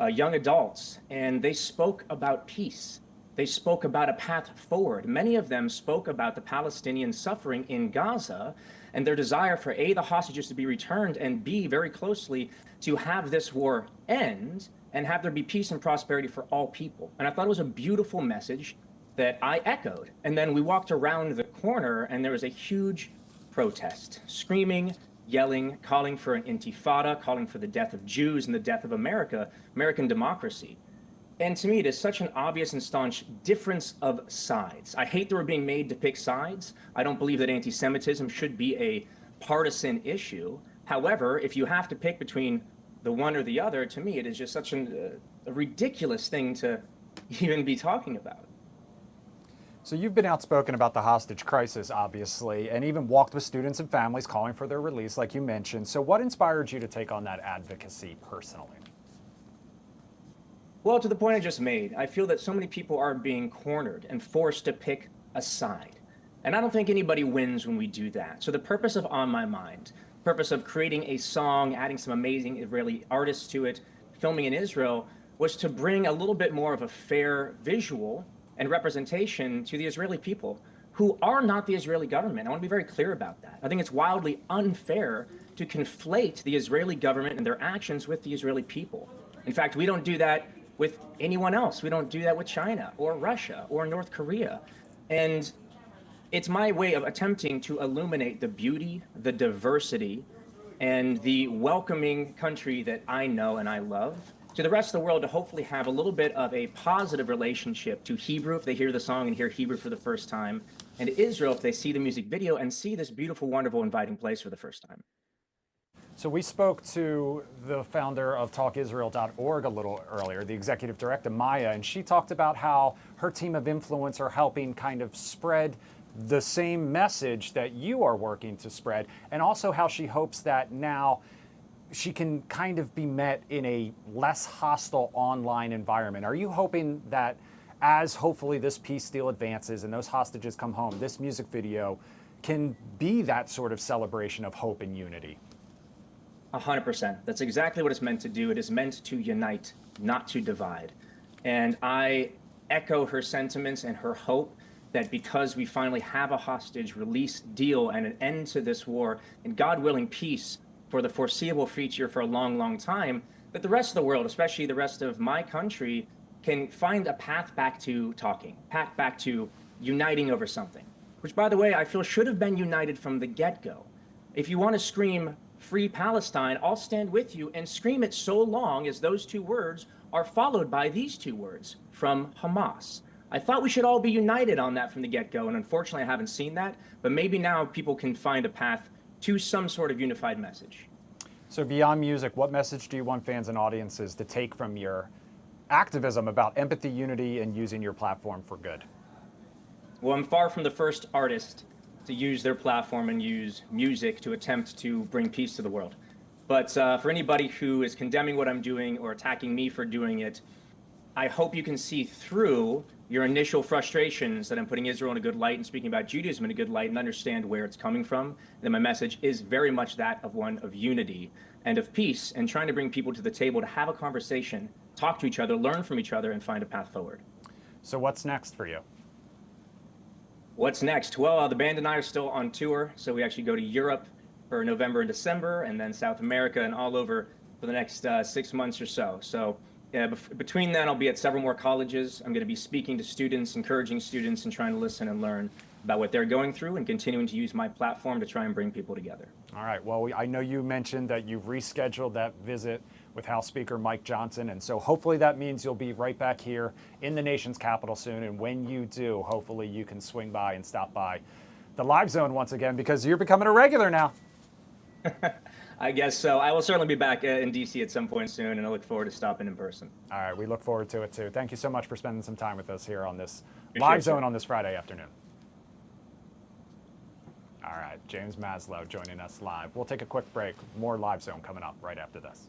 young adults, and they spoke about peace. They spoke about a path forward. Many of them spoke about the Palestinian suffering in Gaza and their desire for A, the hostages to be returned, and B, very closely, to have this war end and have there be peace and prosperity for all people. And I thought it was a beautiful message that I echoed. And then we walked around the corner and there was a huge protest, screaming, yelling, calling for an intifada, calling for the death of Jews and the death of America, American democracy. And to me, it is such an obvious and staunch difference of sides. I hate that we're being made to pick sides. I don't believe that anti-Semitism should be a partisan issue. However, if you have to pick between the one or the other, to me, it is just such a ridiculous thing to even be talking about. So you've been outspoken about the hostage crisis, obviously, and even walked with students and families calling for their release, like you mentioned. So what inspired you to take on that advocacy personally? Well, to the point I just made, I feel that so many people are being cornered and forced to pick a side. And I don't think anybody wins when we do that. So the purpose of On My Mind, purpose of creating a song, adding some amazing Israeli artists to it, filming in Israel, was to bring a little bit more of a fair visual and representation to the Israeli people, who are not the Israeli government. I want to be very clear about that. I think it's wildly unfair to conflate the Israeli government and their actions with the Israeli people. In fact, we don't do that with anyone else. We don't do that with China or Russia or North Korea. And it's my way of attempting to illuminate the beauty, the diversity, and the welcoming country that I know and I love to the rest of the world, to hopefully have a little bit of a positive relationship to Hebrew if they hear the song and hear Hebrew for the first time, and to Israel if they see the music video and see this beautiful, wonderful, inviting place for the first time. So we spoke to the founder of TalkIsrael.org a little earlier, the executive director, Maya, and she talked about how her team of influence are helping kind of spread the same message that you are working to spread, and also how she hopes that now she can kind of be met in a less hostile online environment. Are you hoping that as hopefully this peace deal advances and those hostages come home, this music video can be that sort of celebration of hope and unity? 100%. That's exactly what it's meant to do. It is meant to unite, not to divide. And I echo her sentiments and her hope that because we finally have a hostage release deal and an end to this war, and God willing, peace for the foreseeable future for a long, long time, that the rest of the world, especially the rest of my country, can find a path back to talking, path back to uniting over something, which, by the way, I feel should have been united from the get-go. If you want to scream Free Palestine, I'll stand with you and scream it so long as those two words are followed by these two words from Hamas. I thought we should all be united on that from the get-go, and unfortunately I haven't seen that, but maybe now people can find a path to some sort of unified message. So beyond music, what message do you want fans and audiences to take from your activism about empathy, unity, and using your platform for good? Well, I'm far from the first artist to use their platform and use music to attempt to bring peace to the world. But for anybody who is condemning what I'm doing or attacking me for doing it, I hope you can see through your initial frustrations that I'm putting Israel in a good light and speaking about Judaism in a good light and understand where it's coming from. And that my message is very much that of one of unity and of peace and trying to bring people to the table to have a conversation, talk to each other, learn from each other, and find a path forward. So what's next for you? What's next? Well, the band and I are still on tour, so we actually go to Europe for November and December, and then South America and all over for the next 6 months or so. So between then, I'll be at several more colleges. I'm going to be speaking to students, encouraging students, and trying to listen and learn about what they're going through and continuing to use my platform to try and bring people together. All right. Well, I know you mentioned that you've rescheduled that visit with House Speaker Mike Johnson, and so hopefully that means you'll be right back here in the nation's capital soon. And when you do, hopefully you can swing by and stop by the Live Zone once again, because you're becoming a regular now. I guess so. I will certainly be back in D.C. at some point soon, and I look forward to stopping in person. All right. We look forward to it, too. Thank you so much for spending some time with us here on this Appreciate Live it, Zone sir. on this Friday afternoon. All right. James Maslow joining us live. We'll take a quick break. More Live Zone coming up right after this.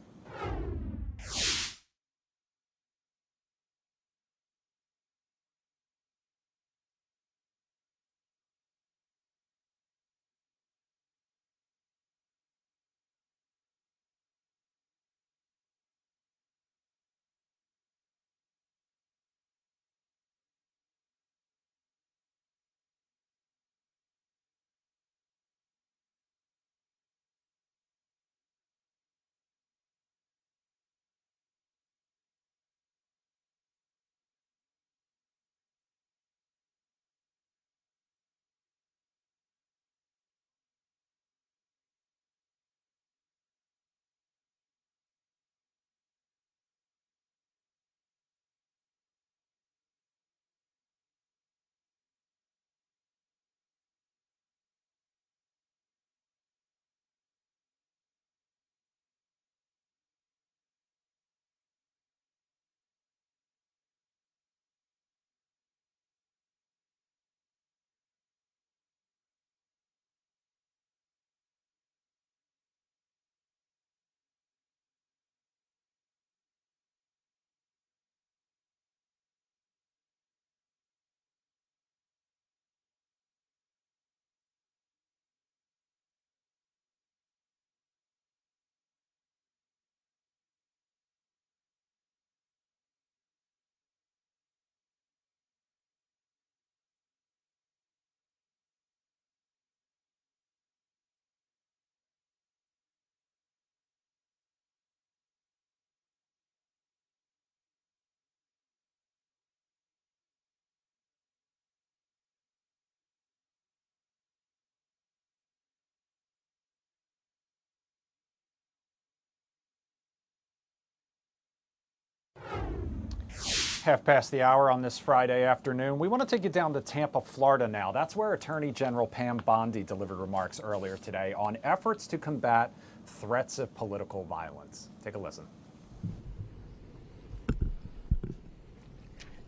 half past the hour on this Friday afternoon. We want to take you down to Tampa, Florida now. That's where Attorney General Pam Bondi delivered remarks earlier today on efforts to combat threats of political violence. Take a listen.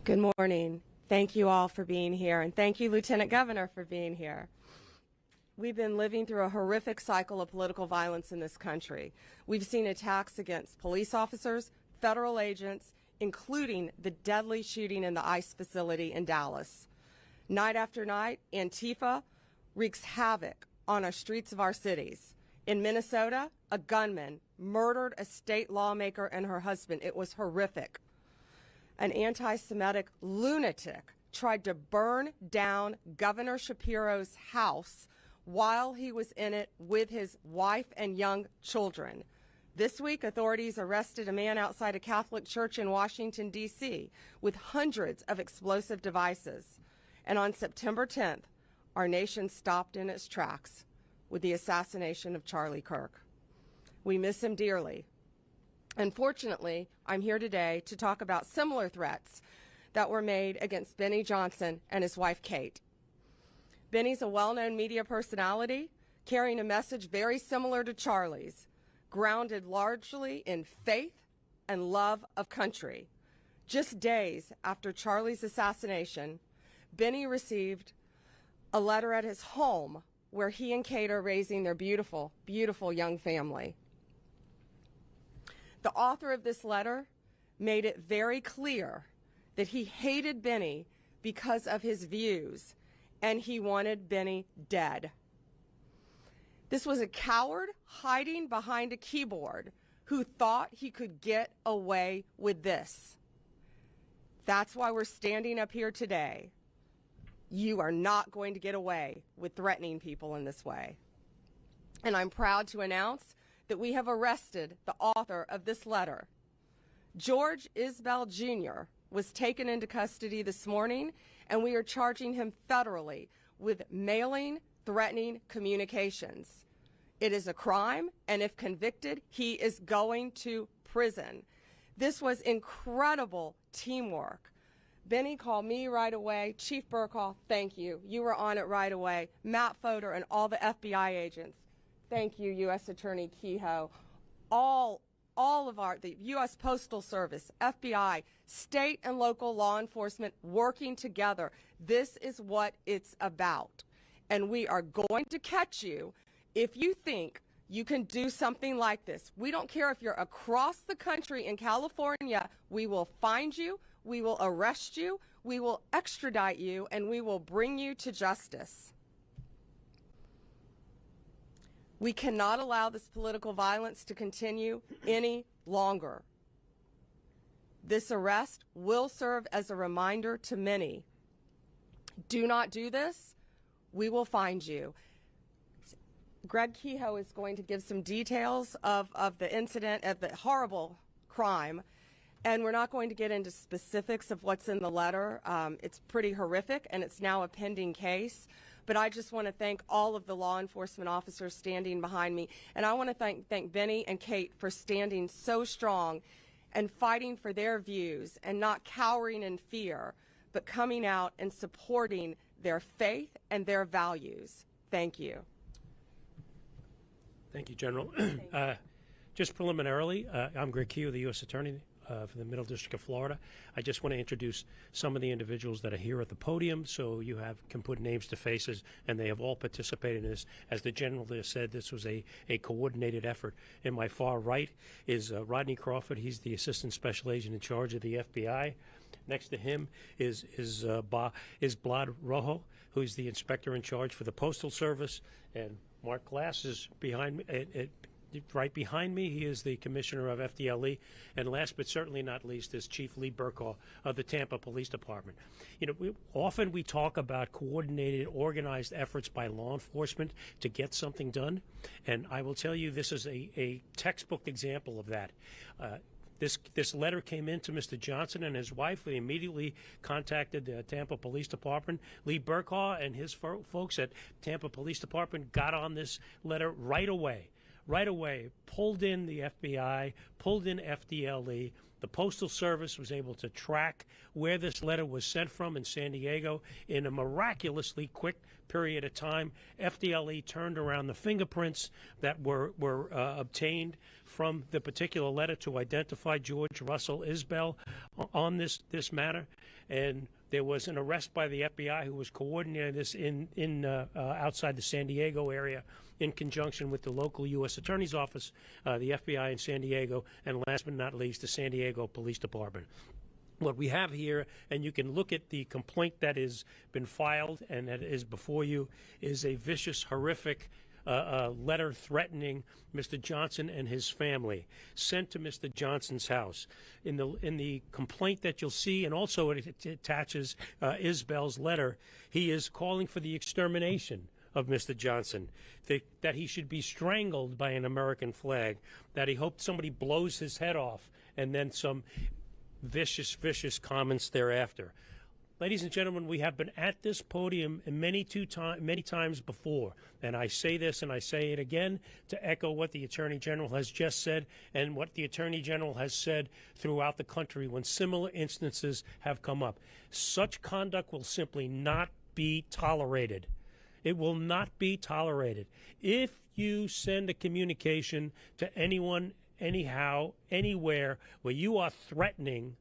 Good morning. Thank you all for being here, and thank you, Lieutenant Governor, for being here. We've been living through a horrific cycle of political violence in this country. We've seen attacks against police officers, federal agents, including the deadly shooting in the ICE facility in Dallas. Night after night, Antifa wreaks havoc on our streets of our cities. In Minnesota, a gunman murdered a state lawmaker and her husband. It was horrific. An anti-Semitic lunatic tried to burn down Governor Shapiro's house while he was in it with his wife and young children. This week, authorities arrested a man outside a Catholic church in Washington, D.C., with hundreds of explosive devices. And on September 10th, our nation stopped in its tracks with the assassination of Charlie Kirk. We miss him dearly. Unfortunately, I'm here today to talk about similar threats that were made against Benny Johnson and his wife, Kate. Benny's a well-known media personality, carrying a message very similar to Charlie's, grounded largely in faith and love of country. Just days after Charlie's assassination, Benny received a letter at his home where he and Kate are raising their beautiful, beautiful young family. The author of this letter made it very clear that he hated Benny because of his views, and he wanted Benny dead. This was a coward hiding behind a keyboard who thought he could get away with this. That's why we're standing up here today. You are not going to get away with threatening people in this way. And I'm proud to announce that we have arrested the author of this letter. George Isbell Jr. was taken into custody this morning, and we are charging him federally with mailing threatening communications. It is a crime, and if convicted, he is going to prison. This was incredible teamwork. Benny called me right away. Chief Burkall, thank you. You were on it right away. Matt Fodor and all the FBI agents. Thank you, U.S. Attorney Kehoe. All of the U.S. Postal Service, FBI, state and local law enforcement working together. This is what it's about. And we are going to catch you if you think you can do something like this. We don't care if you're across the country in California. We will find you, we will arrest you, we will extradite you, and we will bring you to justice. We cannot allow this political violence to continue any longer. This arrest will serve as a reminder to many. Do not do this. We will find you. Greg Kehoe is going to give some details of the incident, of the horrible crime, and we're not going to get into specifics of what's in the letter. It's pretty horrific, and it's now a pending case. But I just want to thank all of the law enforcement officers standing behind me, and I want to thank Benny and Kate for standing so strong and fighting for their views and not cowering in fear, but coming out and supporting their faith and their values. Thank you. Thank you, General. Just preliminarily, I'm Greg Kehoe, the U.S. Attorney for the Middle District of Florida. I just want to introduce some of the individuals that are here at the podium so you can put names to faces, and they have all participated in this. As the General has said, this was a coordinated effort. In my far right is Rodney Crawford. He's the Assistant Special Agent in charge of the FBI. Next to him is Blad Rojo, who's the Inspector in charge for the Postal Service, and Mark Glass is behind me. Right behind me, he is the Commissioner of FDLE, and last but certainly not least is Chief Lee Burkall of the Tampa Police Department. You know, often we talk about coordinated, organized efforts by law enforcement to get something done, and I will tell you this is a textbook example of that. This letter came in to Mr. Johnson and his wife. They immediately contacted the Tampa Police Department. Lee Burkall and his folks at Tampa Police Department got on this letter right away. right away pulled in the FBI, pulled in FDLE. The Postal Service was able to track where this letter was sent from in San Diego in a miraculously quick period of time. FDLE turned around the fingerprints that were obtained from the particular letter to identify George Russell Isbell on this matter. And there was an arrest by the FBI who was coordinating this outside the San Diego area in conjunction with the local U.S. Attorney's Office, the FBI in San Diego, and last but not least, the San Diego Police Department. What we have here, and you can look at the complaint that has been filed and that is before you, is a vicious, horrific letter threatening Mr. Johnson and his family, sent to Mr. Johnson's house. In the complaint that you'll see, and also it attaches Isbell's letter, he is calling for the extermination of Mr. Johnson, that he should be strangled by an American flag, that he hoped somebody blows his head off, and then some vicious, vicious comments thereafter. Ladies and gentlemen, we have been at this podium many times before, and I say this and I say it again to echo what the Attorney General has just said and what the Attorney General has said throughout the country when similar instances have come up. Such conduct will simply not be tolerated. It will not be tolerated. If you send a communication to anyone, anyhow, anywhere, where you are threatening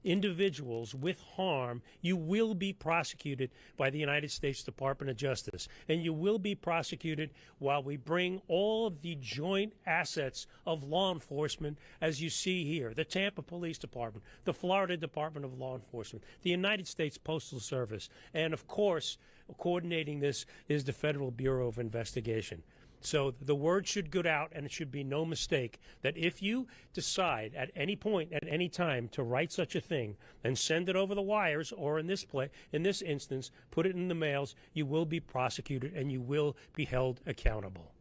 individuals with harm, you will be prosecuted by the United States Department of Justice. And you will be prosecuted while we bring all of the joint assets of law enforcement, as you see here, the Tampa Police Department, the Florida Department of Law Enforcement, the United States Postal Service, and of course, coordinating this is the Federal Bureau of Investigation. So the word should go out, and it should be no mistake that if you decide at any point, at any time, to write such a thing and send it over the wires, or in this instance, put it in the mails, you will be prosecuted and you will be held accountable.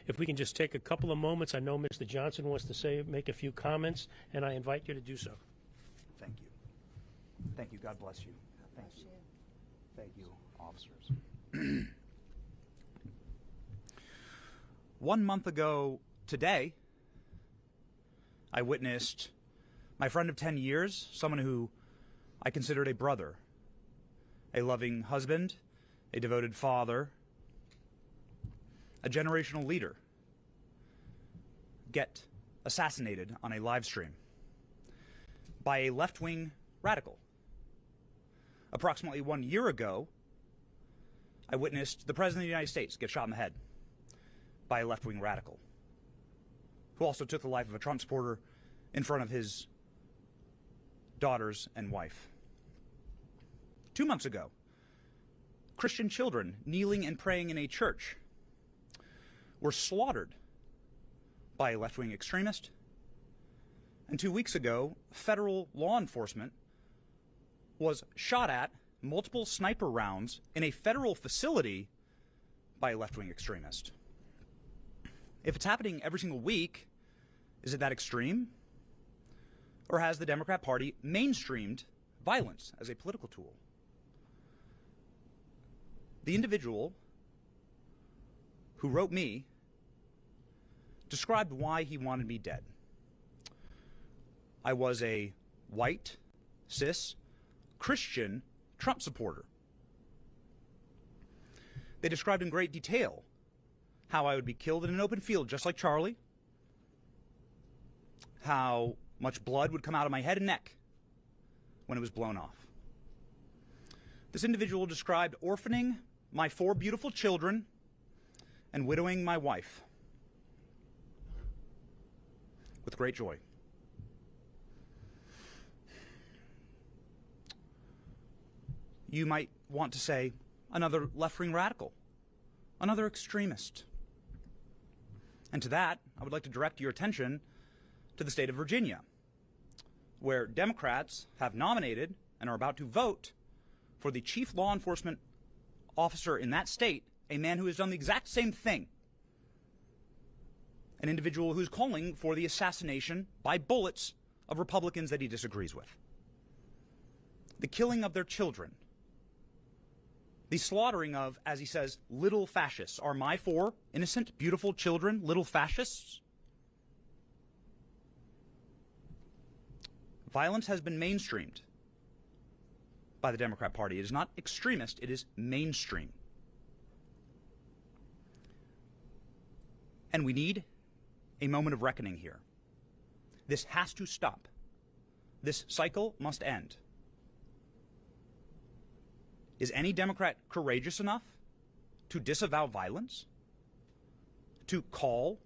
If we can just take a couple of moments, I know Mr. Johnson wants to make a few comments, and I invite you to do so. Thank you. Thank you. God bless you. Thank you. Thank you, officers. 1 month ago today, I witnessed my friend of 10 years, someone who I considered a brother, a loving husband, a devoted father, a generational leader, get assassinated on a live stream by a left-wing radical. Approximately 1 year ago, I witnessed the President of the United States get shot in the head by a left-wing radical, who also took the life of a Trump supporter in front of his daughters and wife. 2 months ago, Christian children kneeling and praying in a church were slaughtered by a left-wing extremist. And 2 weeks ago, federal law enforcement was shot at multiple sniper rounds in a federal facility by a left-wing extremist. If it's happening every single week, is it that extreme? Or has the Democrat Party mainstreamed violence as a political tool? The individual who wrote me described why he wanted me dead. I was a white, cis, Christian Trump supporter. They described in great detail how I would be killed in an open field just like Charlie, how much blood would come out of my head and neck when it was blown off. This individual described orphaning my 4 beautiful children and widowing my wife with great joy. You might want to say another left-wing radical, another extremist. And to that, I would like to direct your attention to the state of Virginia, where Democrats have nominated and are about to vote for the chief law enforcement officer in that state, a man who has done the exact same thing, an individual who's calling for the assassination by bullets of Republicans that he disagrees with. The killing of their children The slaughtering of, as he says, little fascists. Are my 4 innocent, beautiful children little fascists? Violence has been mainstreamed by the Democrat Party. It is not extremist, it is mainstream. And we need a moment of reckoning here. This has to stop. This cycle must end. Is any Democrat courageous enough to disavow violence? To call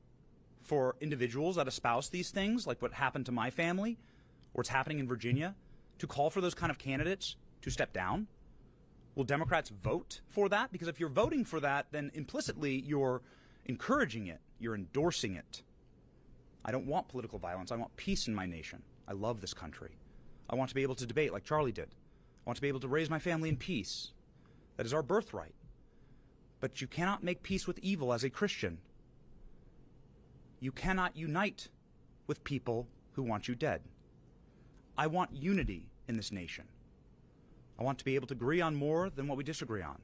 for individuals that espouse these things, like what happened to my family, or what's happening in Virginia, to call for those kind of candidates to step down? Will Democrats vote for that? Because if you're voting for that, then implicitly you're encouraging it, you're endorsing it. I don't want political violence. I want peace in my nation. I love this country. I want to be able to debate like Charlie did. I want to be able to raise my family in peace. That is our birthright. But you cannot make peace with evil as a Christian. You cannot unite with people who want you dead. I want unity in this nation. I want to be able to agree on more than what we disagree on.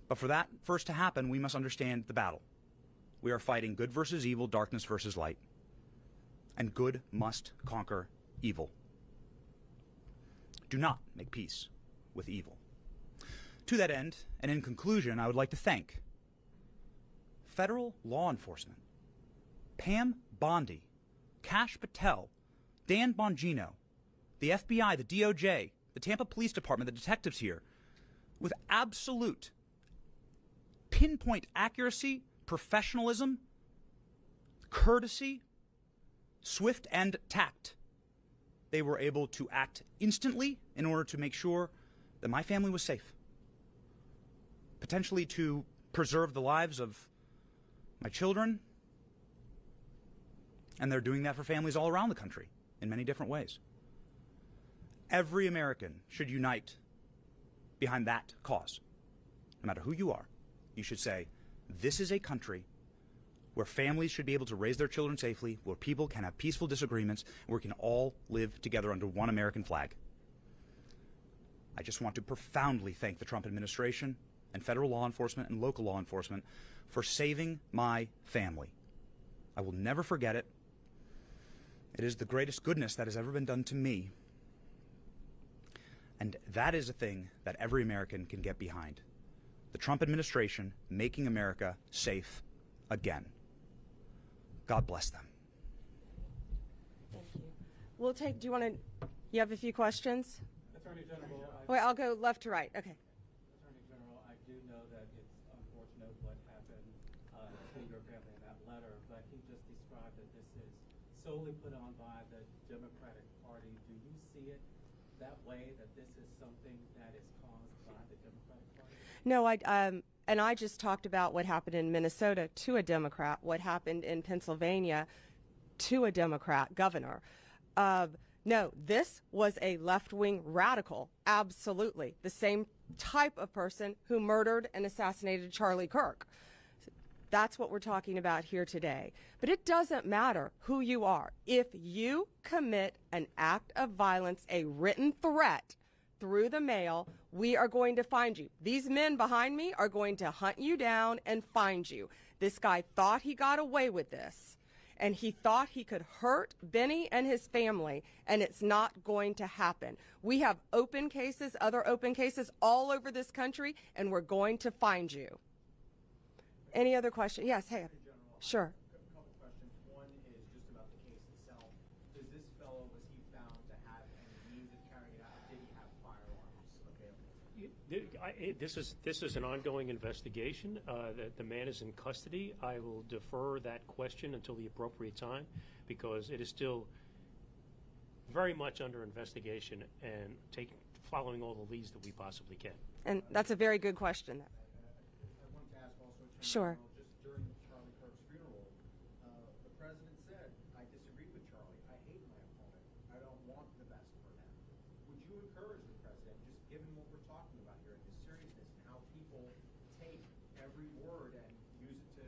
But for that first to happen, we must understand the battle. We are fighting good versus evil, darkness versus light. And good must conquer evil. Do not make peace with evil. To that end, and in conclusion, I would like to thank federal law enforcement, Pam Bondi, Kash Patel, Dan Bongino, the FBI, the DOJ, the Tampa Police Department, the detectives here, with absolute pinpoint accuracy, professionalism, courtesy, swift and tact. They were able to act instantly in order to make sure that my family was safe, potentially to preserve the lives of my children, and they're doing that for families all around the country in many different ways. Every American should unite behind that cause. No matter who you are, you should say, this is a country where families should be able to raise their children safely, where people can have peaceful disagreements, where we can all live together under one American flag. I just want to profoundly thank the Trump administration and federal law enforcement and local law enforcement for saving my family. I will never forget it. It is the greatest goodness that has ever been done to me. And that is a thing that every American can get behind. The Trump administration making America safe again. God bless them. Thank you. We'll take, do you want to, you have a few questions? Attorney General. Wait, I'll go left to right. Okay. Attorney General, I do know that it's unfortunate what happened to your family in that letter, but he just described that this is solely put on by the Democratic Party. Do you see it that way, that this is something that is caused by the Democratic Party? No, and I just talked about what happened in Minnesota to a Democrat, what happened in Pennsylvania to a Democrat governor. No, this was a left-wing radical, absolutely. The same type of person who murdered and assassinated Charlie Kirk. That's what we're talking about here today. But it doesn't matter who you are. If you commit an act of violence, a written threat through the mail, we are going to find you. These men behind me are going to hunt you down and find you. This guy thought he got away with this, and he thought he could hurt Benny and his family, and it's not going to happen. We have open cases, other open cases all over this country, and we're going to find you. Any other question? Yes, hey. Sure. A couple questions. One is just about the case itself. Does this fellow, was he found to have any means of carrying it out? Did he have firearms available? This is an ongoing investigation. The man is in custody. I will defer that question until the appropriate time because it is still very much under investigation and following all the leads that we possibly can. And that's a very good question. I wanted to ask also, Sure. just during Charlie Kirk's funeral, the president said, I disagree with Charlie. I hate my opponent. I don't want the best for him. Would you encourage the president, just given what we're talking about here and the seriousness and how people take every word and use it to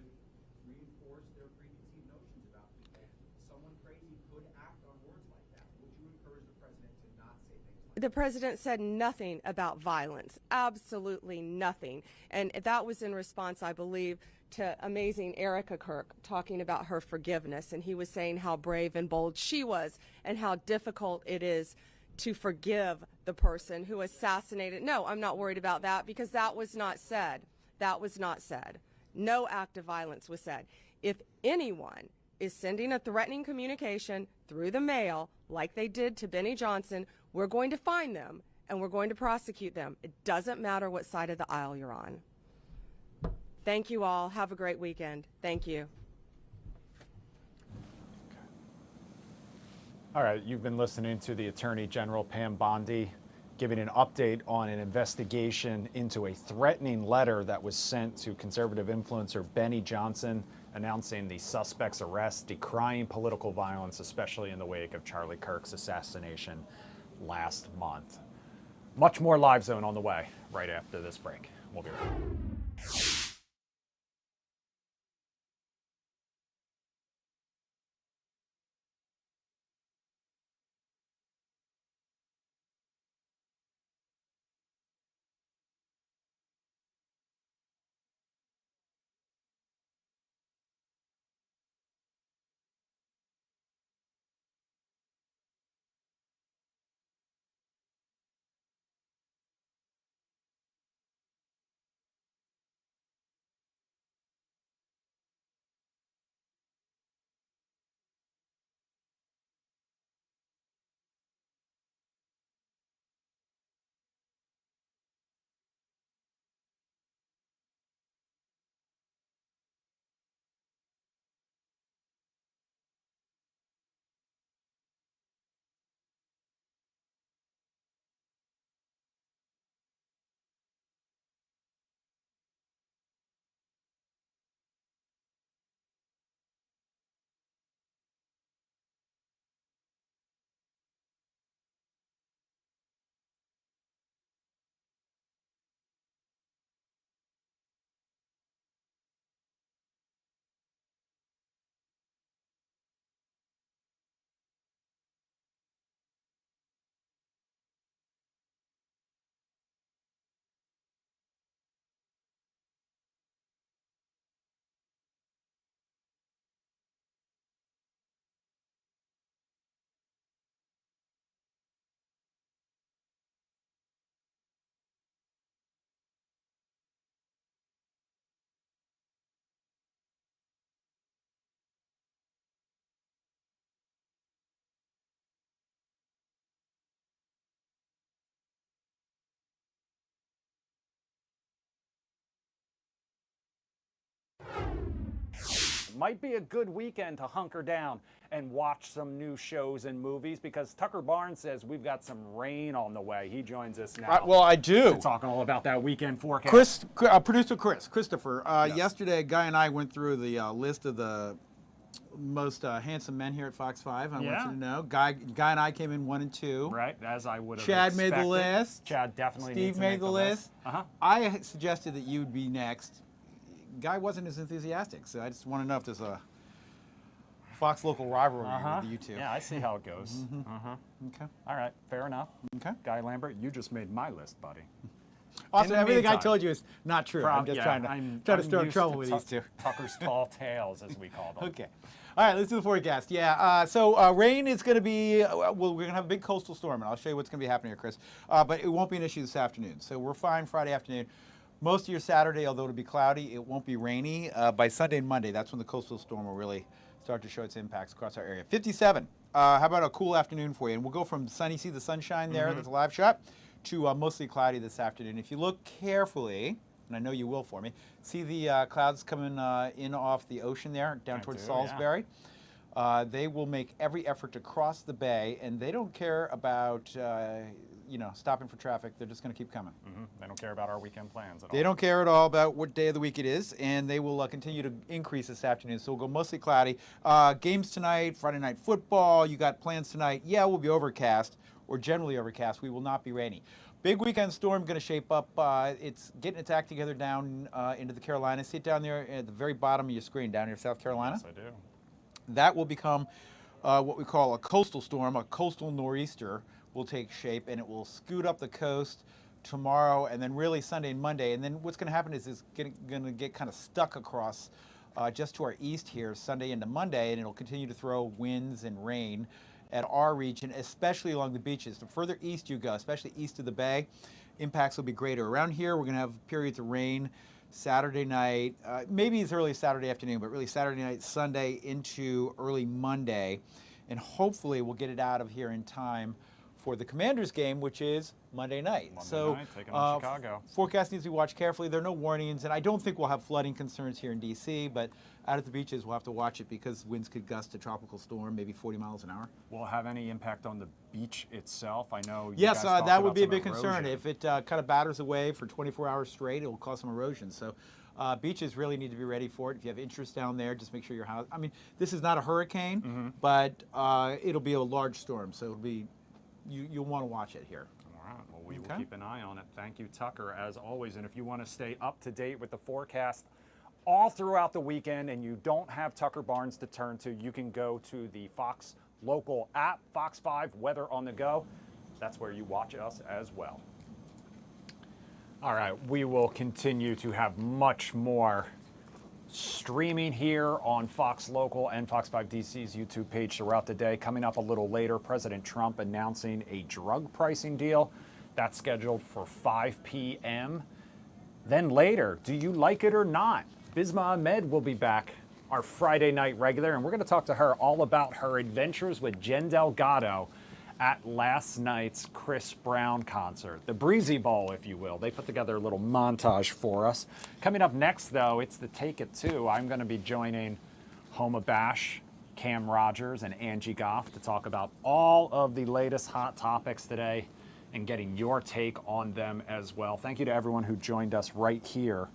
reinforce their preconceived notions about people, someone crazy could act on words like that. Would you encourage the president to not say things like that? The president said nothing about violence, absolutely nothing. And that was in response, I believe, to amazing Erica Kirk talking about her forgiveness. And he was saying how brave and bold she was and how difficult it is to forgive the person who assassinated. No, I'm not worried about that because that was not said. That was not said. No act of violence was said. If anyone is sending a threatening communication through the mail like they did to Benny Johnson, we're going to find them and we're going to prosecute them. It doesn't matter what side of the aisle you're on. Thank you all. Have a great weekend. Thank you. All right, you've been listening to the Attorney General Pam Bondi giving an update on an investigation into a threatening letter that was sent to conservative influencer Benny Johnson announcing the suspect's arrest, decrying political violence, especially in the wake of Charlie Kirk's assassination last month. Much more Live Zone on the way right after this break. We'll be right back. Might be a good weekend to hunker down and watch some new shows and movies because Tucker Barnes says we've got some rain on the way. He joins us now. Well, I do. To talk all about that weekend forecast. Producer Christopher, Yes. yesterday, Guy and I went through the list of the most handsome men here at Fox 5. I want you to know. Guy and I came in 1 and 2. Right, as I would have Chad expected. made the list. Chad definitely Steve needs to made make the list. Uh-huh. I suggested that you'd be next. Guy wasn't as enthusiastic, so I just want to know if there's a Fox local rivalry with you two. Yeah, I see how it goes. Okay. All right, fair enough. Okay. Guy Lambert, you just made my list, buddy. Also, In the everything I meantime, told you is not true. I'm just trying to stir used trouble to with these two. Tucker's tall tales, as we call them. Okay. All right, let's do the forecast. Yeah, so rain is going to be, well, we're going to have a big coastal storm, and I'll show you what's going to be happening here, Chris. But it won't be an issue this afternoon. So we're fine Friday afternoon. Most of your Saturday, although it'll be cloudy, it won't be rainy. By Sunday and Monday, that's when the coastal storm will really start to show its impacts across our area. 57. How about a cool afternoon for you? And we'll go from sunny, see the sunshine there, that's a live shot, to mostly cloudy this afternoon. If you look carefully, and I know you will for me, see the clouds coming in off the ocean there, down towards Salisbury? Yeah. They will make every effort to cross the bay, and they don't care about stopping for traffic. They're just going to keep coming. They don't care about our weekend plans at all. They don't care at all about what day of the week it is, and they will continue to increase this afternoon. So we'll go mostly cloudy. Games tonight, Friday night football. You got plans tonight? Yeah, we'll be overcast, or generally overcast. We will not be rainy. Big weekend storm going to shape up. It's getting its act together down into the Carolinas. See it down there at the very bottom of your screen, down here, South Carolina? Yes, I do. That will become what we call a coastal storm, a coastal nor'easter, will take shape, and it will scoot up the coast tomorrow, and then really Sunday and Monday. And then what's going to happen is it's going to get kind of stuck across just to our east here Sunday into Monday, and it'll continue to throw winds and rain at our region, especially along the beaches. The further east you go, especially east of the bay, impacts will be greater. Around here, we're going to have periods of rain Saturday night, maybe as early as Saturday afternoon, but really Saturday night, Sunday into early Monday. And hopefully we'll get it out of here in time for the Commanders game, which is Monday night. Monday night, taking on Chicago. Forecast needs to be watched carefully. There are no warnings, and I don't think we'll have flooding concerns here in D.C., but out at the beaches, we'll have to watch it because winds could gust to tropical storm, maybe 40 miles an hour. Will it have any impact on the beach itself? I know you Yes, guys talked that about would be a some big erosion. concern. If it kind of batters away for 24 hours straight, it will cause some erosion. So beaches really need to be ready for it. If you have interest down there, just make sure your house, I mean, this is not a hurricane, but it'll be a large storm, so it'll be, you'll want to watch it here. All right, well, we will keep an eye on it. Thank you, Tucker, as always. And if you want to stay up to date with the forecast all throughout the weekend and you don't have Tucker Barnes to turn to, you can go to the Fox local app, Fox 5 Weather on the Go. That's where you watch us as well. All right, we will continue to have much more streaming here on Fox Local and Fox 5 DC's YouTube page throughout the day. Coming up a little later, President Trump announcing a drug pricing deal. That's scheduled for 5 p.m. Then later, do you like it or not? Bisma Ahmed will be back, our Friday night regular, and we're going to talk to her all about her adventures with Jen Delgado at last night's Chris Brown concert, the Breezy Bowl, if you will. They put together a little montage for us. Coming up next, though, it's the Take It Two. I'm going to be joining Homa Bash, Cam Rogers, and Angie Goff to talk about all of the latest hot topics today and getting your take on them as well. Thank you to everyone who joined us right here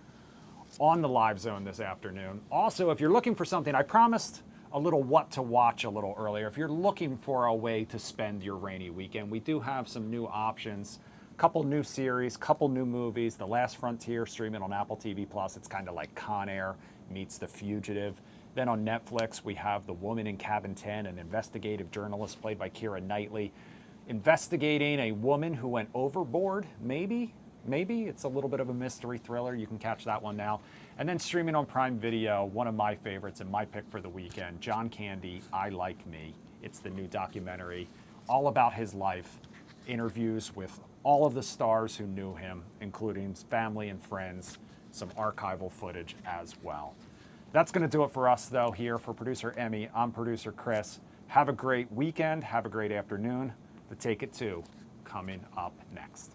on the live zone this afternoon. Also, if you're looking for something, I promised a little what to watch a little earlier. If you're looking for a way to spend your rainy weekend, we do have some new options. Couple new series, couple new movies. The Last Frontier streaming on Apple TV+. It's kind of like Con Air meets The Fugitive. Then on Netflix, we have The Woman in Cabin 10, an investigative journalist played by Keira Knightley, investigating a woman who went overboard, maybe it's a little bit of a mystery thriller. You can catch that one now. And then streaming on Prime Video, one of my favorites and my pick for the weekend, John Candy, I Like Me. It's the new documentary all about his life, interviews with all of the stars who knew him, including his family and friends, some archival footage as well. That's going to do it for us, though, here. For producer Emmy, I'm producer Chris. Have a great weekend. Have a great afternoon. The Take It Two coming up next.